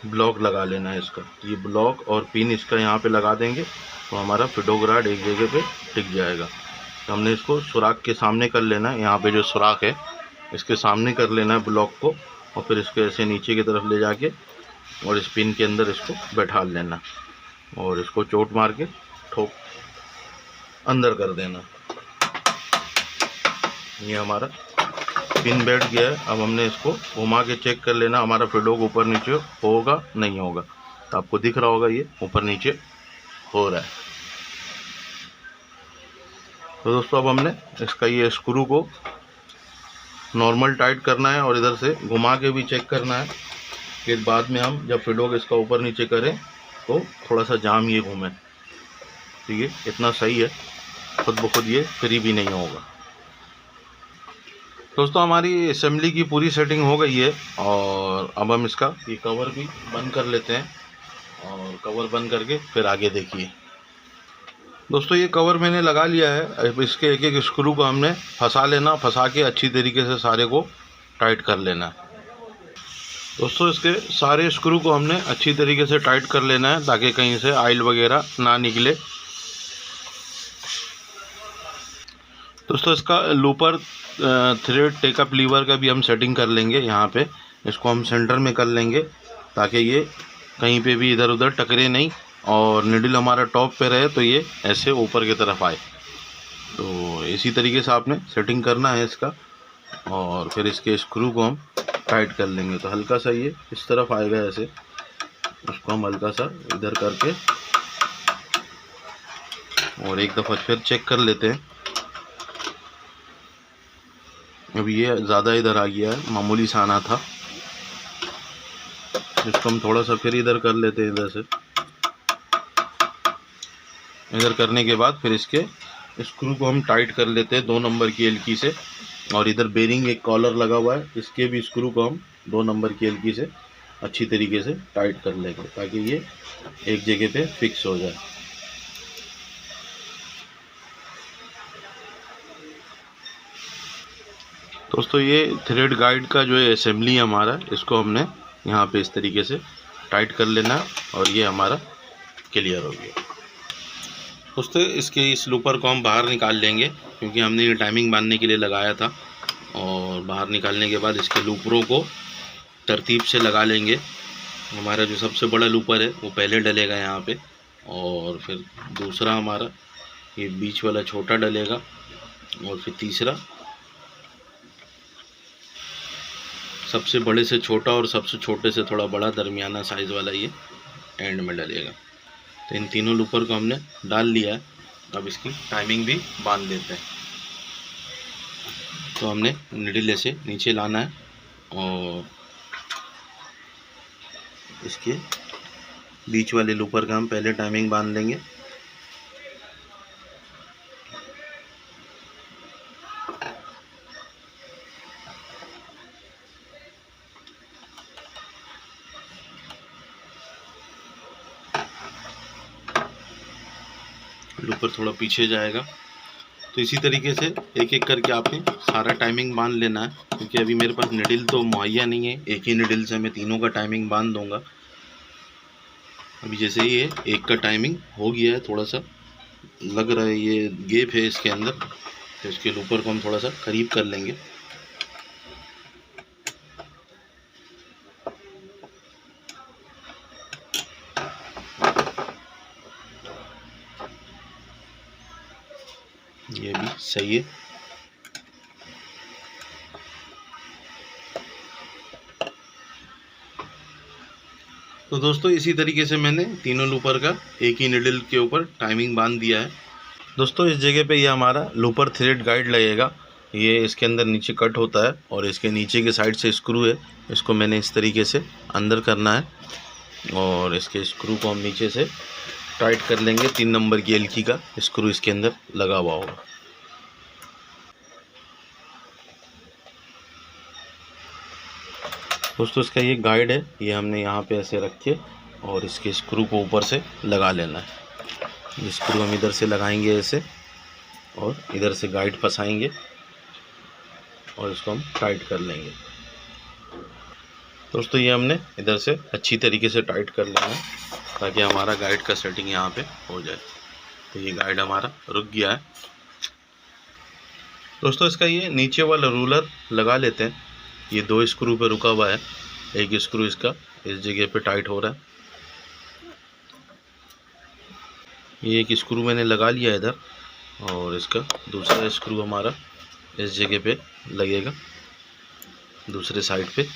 ब्लॉक लगा लेना है। इसका ये ब्लॉक और पिन इसका यहाँ पे लगा देंगे तो हमारा फिडोक रॉड एक जगह पे टिक जाएगा। तो हमने इसको सुराख के सामने कर लेना है। यहाँ पे जो सुराख है इसके सामने कर लेना है ब्लॉक को, और फिर इसको ऐसे नीचे की तरफ ले जाके और इस पिन के अंदर इसको बैठा लेना और इसको चोट मार के ठोक अंदर कर देना। ये हमारा पिन बैठ गया है। अब हमने इसको घुमा के चेक कर लेना हमारा फिडोक ऊपर नीचे होगा नहीं होगा। तो आपको दिख रहा होगा ये ऊपर नीचे हो रहा है। तो दोस्तों अब हमने इसका ये स्क्रू को नॉर्मल टाइट करना है और इधर से घुमा के भी चेक करना है। फिर बाद में हम जब फिडोक इसका ऊपर नीचे करें तो थोड़ा सा जाम ये घूमे। ठीक है, इतना सही है, खुद ब खुद ये फ्री भी नहीं होगा। दोस्तों हमारी असेंबली की पूरी सेटिंग हो गई है और अब हम इसका ये कवर भी बंद कर लेते हैं और कवर बंद करके फिर आगे देखिए। दोस्तों ये कवर मैंने लगा लिया है। अब इसके एक एक स्क्रू को हमने फंसा लेना, फंसा के अच्छी तरीके से सारे को टाइट कर लेना है। दोस्तों इसके सारे स्क्रू को हमने अच्छी तरीके से टाइट कर लेना है ताकि कहीं से ऑयल वगैरह ना निकले। दोस्तों इसका लूपर थ्रेड टेकअप लीवर का भी हम सेटिंग कर लेंगे। यहाँ पे इसको हम सेंटर में कर लेंगे ताकि ये कहीं पे भी इधर उधर टकरे नहीं और नीडल हमारा टॉप पे रहे तो ये ऐसे ऊपर की तरफ आए। तो इसी तरीके से आपने सेटिंग करना है इसका, और फिर इसके स्क्रू को हम टाइट कर लेंगे। तो हल्का सा ये इस तरफ आएगा ऐसे, उसको हम हल्का सा इधर करके और एक दफ़ा फिर चेक कर लेते हैं। अब ये ज़्यादा इधर आ गया है, मामूली सा आना था। इसको हम थोड़ा सा फिर इधर कर लेते हैं। इधर से इधर करने के बाद फिर इसके स्क्रू को हम टाइट कर लेते हैं 2 नंबर की एल्की से, और इधर बेरिंग एक कॉलर लगा हुआ है, इसके भी स्क्रू को हम 2 नंबर की एल्की से अच्छी तरीके से टाइट कर लेंगे ताकि ये एक जगह पे फिक्स हो जाए। दोस्तों ये थ्रेड गाइड का जो है असेंबली है हमारा, इसको हमने यहाँ पे इस तरीके से टाइट कर लेना है और ये हमारा क्लियर हो गया। दोस्तों इसके इस लूपर को हम बाहर निकाल लेंगे क्योंकि हमने ये टाइमिंग बांधने के लिए लगाया था, और बाहर निकालने के बाद इसके लूपरों को तरतीब से लगा लेंगे हमारा जो सबसे बड़ा लूपर है वो पहले डलेगा यहाँ पे, और फिर दूसरा हमारा ये बीच वाला छोटा डलेगा, और फिर तीसरा सबसे बड़े से छोटा और सबसे छोटे से थोड़ा बड़ा दरमियाना साइज़ वाला ये एंड में डलेगा। तो इन तीनों लूपर को हमने डाल लिया है। अब इसकी टाइमिंग भी बांध देते हैं। तो हमने निडल ऐसे नीचे लाना है और इसके बीच वाले लूपर का हम पहले टाइमिंग बांध लेंगे। लूपर थोड़ा पीछे जाएगा। तो इसी तरीके से एक एक करके आपने सारा टाइमिंग बांध लेना है, क्योंकि अभी मेरे पास निडल तो मुहैया नहीं है। एक ही निडल से मैं तीनों का टाइमिंग बांध दूंगा। अभी जैसे ये एक का टाइमिंग हो गया है, थोड़ा सा लग रहा है ये गैप है इसके अंदर, तो इसके लूपर को हम थोड़ा सा करीब कर लेंगे। ये भी सही है। तो दोस्तों इसी तरीके से मैंने तीनों लूपर का एक ही निडल के ऊपर टाइमिंग बांध दिया है। दोस्तों इस जगह पे ये हमारा लूपर थ्रेड गाइड लगेगा। ये इसके अंदर नीचे कट होता है और इसके नीचे के साइड से स्क्रू है, इसको मैंने इस तरीके से अंदर करना है और इसके स्क्रू को हम नीचे से टाइट कर लेंगे। 3 नंबर की एलकी का स्क्रू इसके अंदर लगा हुआ होगा। दोस्तों इसका ये गाइड है, ये हमने यहाँ पे ऐसे रख के और इसके स्क्रू को ऊपर से लगा लेना है। ये स्क्रू हम इधर से लगाएंगे ऐसे और इधर से गाइड फंसाएंगे और इसको हम टाइट कर लेंगे। दोस्तों ये हमने इधर से अच्छी तरीके से टाइट कर लेना है ताकि हमारा गाइड का सेटिंग यहाँ पे हो जाए। तो ये गाइड हमारा रुक गया है। दोस्तों इसका ये नीचे वाला रूलर लगा लेते हैं। ये 2 स्क्रू पे रुका हुआ है, एक स्क्रू इसका इस जगह पे टाइट हो रहा है। ये एक स्क्रू मैंने लगा लिया इधर और इसका दूसरा स्क्रू हमारा इस जगह पे लगेगा दूसरे साइड पे,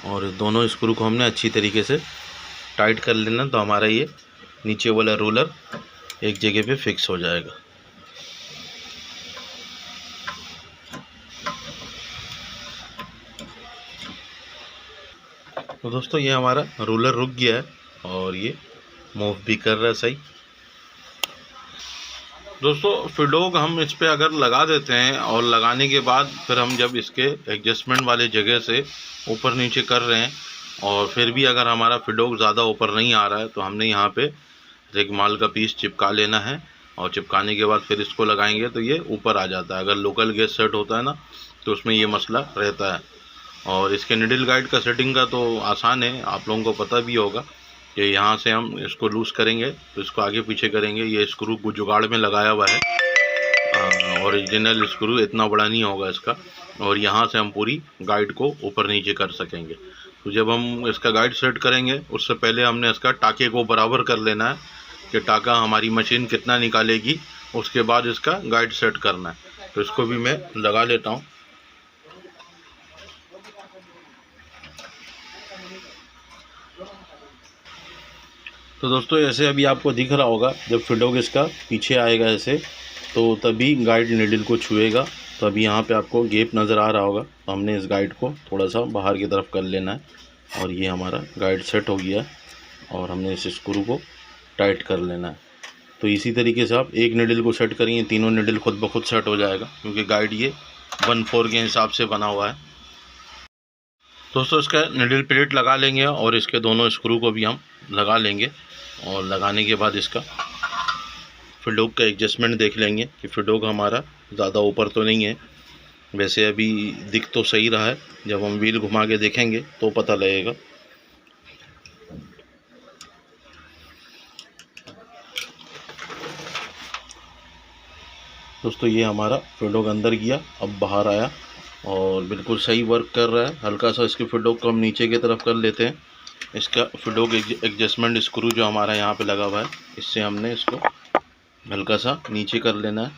और दोनों स्क्रू को हमने अच्छी तरीके से टाइट कर लेना। तो हमारा ये नीचे वाला रूलर एक जगह पे फिक्स हो जाएगा। तो दोस्तों ये हमारा रूलर रुक गया है और ये मूव भी कर रहा है सही। दोस्तों फिडोग हम इस पे अगर लगा देते हैं और लगाने के बाद फिर हम जब इसके एडजस्टमेंट वाले जगह से ऊपर नीचे कर रहे हैं और फिर भी अगर हमारा फिडोग ज़्यादा ऊपर नहीं आ रहा है तो हमने यहाँ पे रेगमाल का पीस चिपका लेना है और चिपकाने के बाद फिर इसको लगाएंगे तो ये ऊपर आ जाता है। अगर लोकल गैस सेट होता है ना तो उसमें ये मसला रहता है। और इसके निडल गाइड का सेटिंग का तो आसान है, आप लोगों को पता भी होगा कि यहाँ से हम इसको लूज़ करेंगे तो इसको आगे पीछे करेंगे। ये स्क्रू जुगाड़ में लगाया हुआ है, ओरिजिनल स्क्रू इतना बड़ा नहीं होगा इसका, और यहाँ से हम पूरी गाइड को ऊपर नीचे कर सकेंगे। तो जब हम इसका गाइड सेट करेंगे उससे पहले हमने इसका टाके को बराबर कर लेना है कि टाका हमारी मशीन कितना निकालेगी, उसके बाद इसका गाइड सेट करना है। तो इसको भी मैं लगा लेता हूँ। तो दोस्तों ऐसे अभी आपको दिख रहा होगा जब फिडोग इसका पीछे आएगा ऐसे तो तभी गाइड निडल को छुएगा। तो अभी यहाँ पे आपको गैप नज़र आ रहा होगा, तो हमने इस गाइड को थोड़ा सा बाहर की तरफ कर लेना है और ये हमारा गाइड सेट हो गया है और हमने इस स्क्रू को टाइट कर लेना है। तो इसी तरीके से आप एक निडल को सेट करेंगे, तीनों निडल खुद ब खुद सेट हो जाएगा क्योंकि गाइड ये 1/4 के हिसाब से बना हुआ है। दोस्तों इसका निडल प्लेट लगा लेंगे और इसके दोनों स्क्रू को भी हम लगा लेंगे और लगाने के बाद इसका फिडोग का एडजस्टमेंट देख लेंगे कि फिडोग हमारा ज़्यादा ऊपर तो नहीं है। वैसे अभी दिख तो सही रहा है, जब हम व्हील घुमा के देखेंगे तो पता लगेगा। दोस्तों ये हमारा फिडोग अंदर गया, अब बाहर आया और बिल्कुल सही वर्क कर रहा है। हल्का सा इसके फिडोक को हम नीचे की तरफ कर लेते हैं। इसका फिडोक एडजस्टमेंट स्क्रू जो हमारा यहाँ पे लगा हुआ है, इससे हमने इसको हल्का सा नीचे कर लेना है।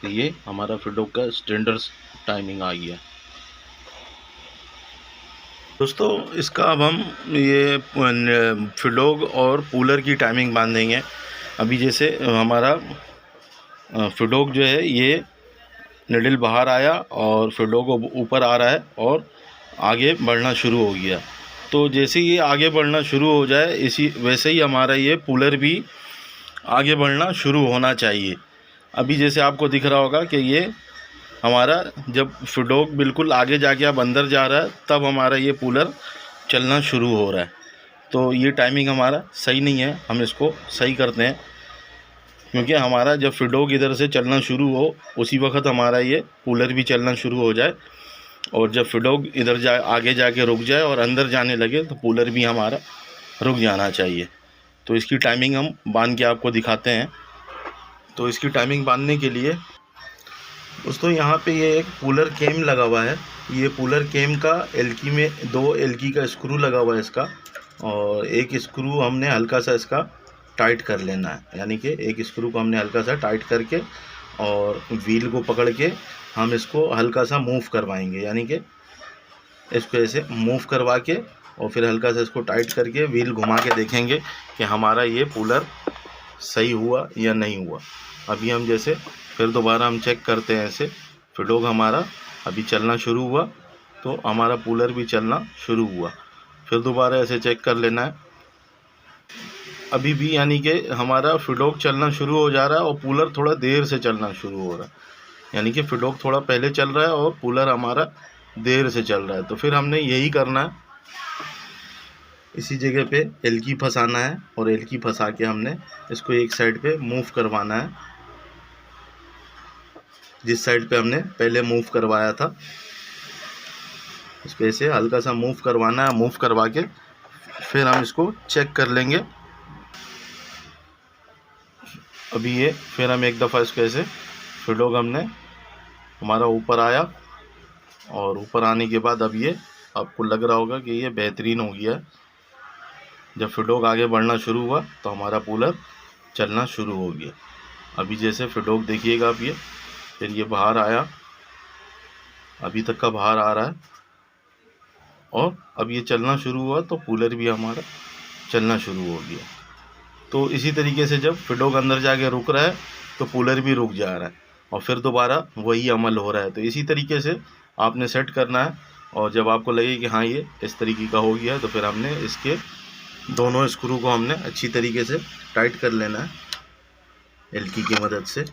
तो ये हमारा फिडोक का स्टैंडर्ड टाइमिंग आ गया। दोस्तों इसका अब हम ये फिडोक और कूलर की टाइमिंग बांधेंगे। अभी जैसे हमारा फिडोक जो है ये निडल बाहर आया और फिडोक ऊपर आ रहा है और आगे बढ़ना शुरू हो गया। तो जैसे ये आगे बढ़ना शुरू हो जाए इसी वैसे ही हमारा ये कूलर भी आगे बढ़ना शुरू होना चाहिए। अभी जैसे आपको दिख रहा होगा कि ये हमारा जब फिडोक बिल्कुल आगे जाके अब अंदर जा रहा है तब हमारा ये कूलर चलना शुरू हो रहा है। तो ये टाइमिंग हमारा सही नहीं है, हम इसको सही करते हैं। क्योंकि हमारा जब फिडोक इधर से चलना शुरू हो उसी वक्त हमारा ये कूलर भी चलना शुरू हो जाए, और जब फिडोक इधर आगे जाके रुक जाए और अंदर जाने लगे तो कूलर भी हमारा रुक जाना चाहिए। तो इसकी टाइमिंग हम बांध के आपको दिखाते हैं। तो इसकी टाइमिंग बांधने के लिए दोस्तों यहाँ पे ये एक कूलर केम लगा हुआ है। ये कूलर केम का एलकी में 2 एलकी का स्क्रू लगा हुआ है इसका, और एक स्क्रू हमने हल्का सा इसका टाइट कर लेना है। यानी कि एक स्क्रू को हमने हल्का सा टाइट करके और व्हील को पकड़ के हम इसको हल्का सा मूव करवाएंगे। यानी कि इसको ऐसे मूव करवा के और फिर हल्का सा इसको टाइट करके व्हील घुमा के देखेंगे कि हमारा ये कूलर सही हुआ या नहीं हुआ। अभी हम जैसे फिर दोबारा हम चेक करते हैं ऐसे, फिडोक हमारा अभी चलना शुरू हुआ तो हमारा कूलर भी चलना शुरू हुआ। फिर दोबारा ऐसे चेक कर लेना है। अभी भी यानी कि हमारा फिडोक चलना शुरू हो जा रहा है और कूलर थोड़ा देर से चलना शुरू हो रहा है। यानी कि फिडोक थोड़ा पहले चल रहा है और कूलर हमारा देर से चल रहा है। तो फिर हमने यही करना है, इसी जगह पे एलकी फंसाना है और एलकी फंसा के हमने इसको एक साइड पे मूव करवाना है, जिस साइड पे हमने पहले मूव करवाया था इसको ऐसे हल्का सा मूव करवाना है। मूव करवा के फिर हम इसको चेक कर लेंगे। अभी ये फिर हम एक दफ़ा इसको ऐसे फिडोक हमने हमारा ऊपर आया, और ऊपर आने के बाद अब ये आपको लग रहा होगा कि ये बेहतरीन हो गया है। जब फिडोक आगे बढ़ना शुरू हुआ तो हमारा कूलर चलना शुरू हो गया। अभी जैसे फिडोक देखिएगा आप, ये फिर ये बाहर आया, अभी तक का बाहर आ रहा है और अब ये चलना शुरू हुआ तो कूलर भी हमारा चलना शुरू हो गया। तो इसी तरीके से जब फिडोक अंदर जाके रुक रहा है तो कूलर भी रुक जा रहा है और फिर दोबारा वही अमल हो रहा है। तो इसी तरीके से आपने सेट करना है, और जब आपको लगे कि हाँ ये इस तरीके का हो गया तो फिर हमने इसके दोनों स्क्रू को हमने अच्छी तरीके से टाइट कर लेना है एलकी की मदद से।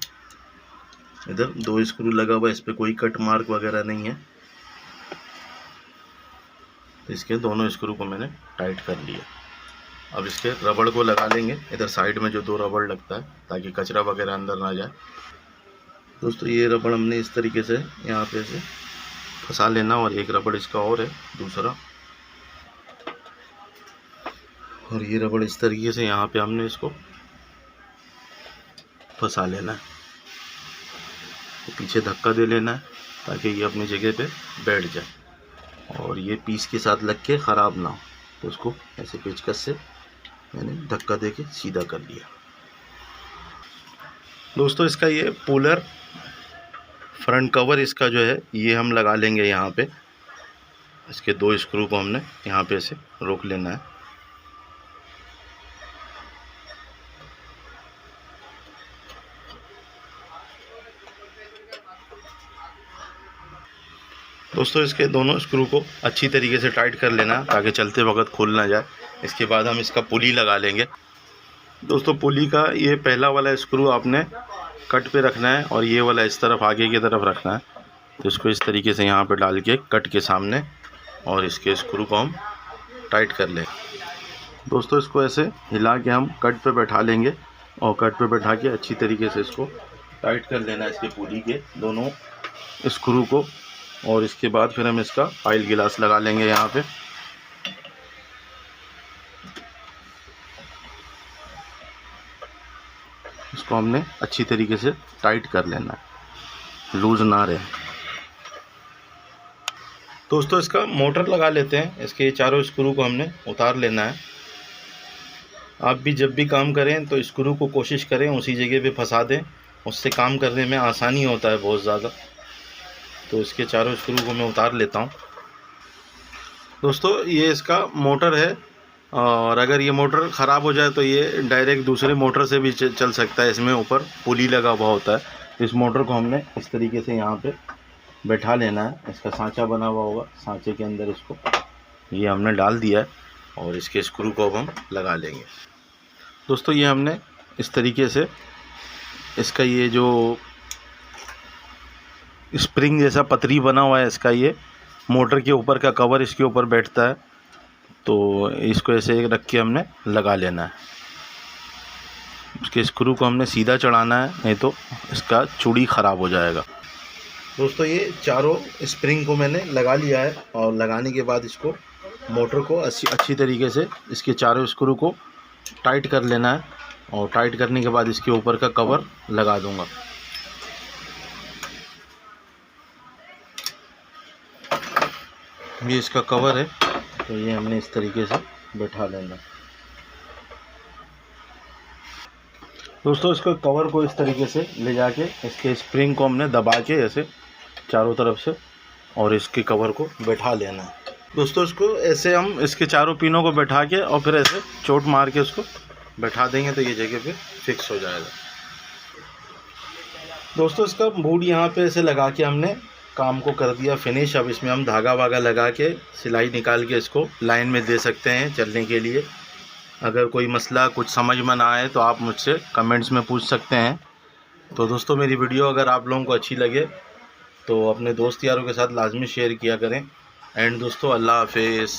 इधर 2 स्क्रू लगा हुआ है, इस पर कोई कट मार्क वगैरह नहीं है। तो इसके दोनों स्क्रू को मैंने टाइट कर लिया। अब इसके रबड़ को लगा लेंगे इधर साइड में, जो 2 रबड़ लगता है ताकि कचरा वगैरह अंदर ना जाए। दोस्तों ये रबड़ हमने इस तरीके से यहाँ पे से फंसा लेना, और एक रबड़ इसका और है दूसरा, और ये रबड़ इस तरीके से यहाँ पे हमने इसको फंसा लेना है। तो पीछे धक्का दे लेना है ताकि ये अपनी जगह पे बैठ जाए और ये पीस के साथ लग के ख़राब ना हो। तो उसको ऐसे पेचकस से मैंने धक्का दे के सीधा कर लिया। दोस्तों इसका ये कूलर फ्रंट कवर इसका जो है ये हम लगा लेंगे यहाँ पे। इसके 2 स्क्रू को हमने यहाँ पे से रोक लेना है। दोस्तों इसके दोनों स्क्रू को अच्छी तरीके से टाइट कर लेना ताकि चलते वक्त खुल ना जाए। इसके बाद हम इसका पुली लगा लेंगे। दोस्तों पुली का ये पहला वाला स्क्रू आपने कट पे रखना है और ये वाला इस तरफ आगे की तरफ रखना है। तो इसको इस तरीके से यहाँ पे डाल के कट के सामने और इसके स्क्रू को हम टाइट कर लें। दोस्तों इसको ऐसे हिला के हम कट पे बैठा लेंगे और कट पे बैठा के अच्छी तरीके से इसको टाइट कर लेना है इसके पुली के दोनों स्क्रू को। और इसके बाद फिर हम इसका ऑयल गिलास लगा लेंगे यहाँ पे। इसको हमने अच्छी तरीके से टाइट कर लेना है, लूज़ ना रहे। दोस्तों इसका मोटर लगा लेते हैं। इसके चारों स्क्रू को हमने उतार लेना है। आप भी जब भी काम करें तो स्क्रू को कोशिश करें उसी जगह पे फंसा दें, उससे काम करने में आसानी होता है बहुत ज़्यादा। तो इसके चारों स्क्रू को मैं उतार लेता हूँ। दोस्तों ये इसका मोटर है, और अगर ये मोटर ख़राब हो जाए तो ये डायरेक्ट दूसरे मोटर से भी चल सकता है। इसमें ऊपर पुली लगा हुआ होता है। इस मोटर को हमने इस तरीके से यहाँ पे बैठा लेना है। इसका सांचा बना हुआ होगा, सांचे के अंदर इसको ये हमने डाल दिया है और इसके स्क्रू को अब हम लगा लेंगे। दोस्तों ये हमने इस तरीके से इसका ये जो स्प्रिंग जैसा पतरी बना हुआ है, इसका ये मोटर के ऊपर का कवर इसके ऊपर बैठता है, तो इसको ऐसे रख के हमने लगा लेना है। उसके स्क्रू को हमने सीधा चढ़ाना है, नहीं तो इसका चूड़ी ख़राब हो जाएगा। दोस्तों ये चारों स्प्रिंग को मैंने लगा लिया है, और लगाने के बाद इसको मोटर को अच्छी तरीके से इसके चारों स्क्रू को टाइट कर लेना है, और टाइट करने के बाद इसके ऊपर का कवर लगा दूंगा। ये इसका कवर है, तो ये हमने इस तरीके से बैठा लेना। दोस्तों इसको कवर को इस तरीके से ले जाके इसके स्प्रिंग को हमने दबा के ऐसे चारों तरफ से, और इसके कवर को बैठा लेना है। दोस्तों इसको ऐसे हम इसके चारों पिनों को बैठा के और फिर ऐसे चोट मार के उसको बैठा देंगे तो ये जगह पे फिक्स हो जाएगा। दोस्तों इसका बूट यहाँ पे ऐसे लगा के हमने काम को कर दिया फिनिश। अब इसमें हम धागा वागा लगा के सिलाई निकाल के इसको लाइन में दे सकते हैं चलने के लिए। अगर कोई मसला कुछ समझ में ना आए तो आप मुझसे कमेंट्स में पूछ सकते हैं। तो दोस्तों मेरी वीडियो अगर आप लोगों को अच्छी लगे तो अपने दोस्त यारों के साथ लाजमी शेयर किया करें। एंड दोस्तों अल्लाह हाफिज़।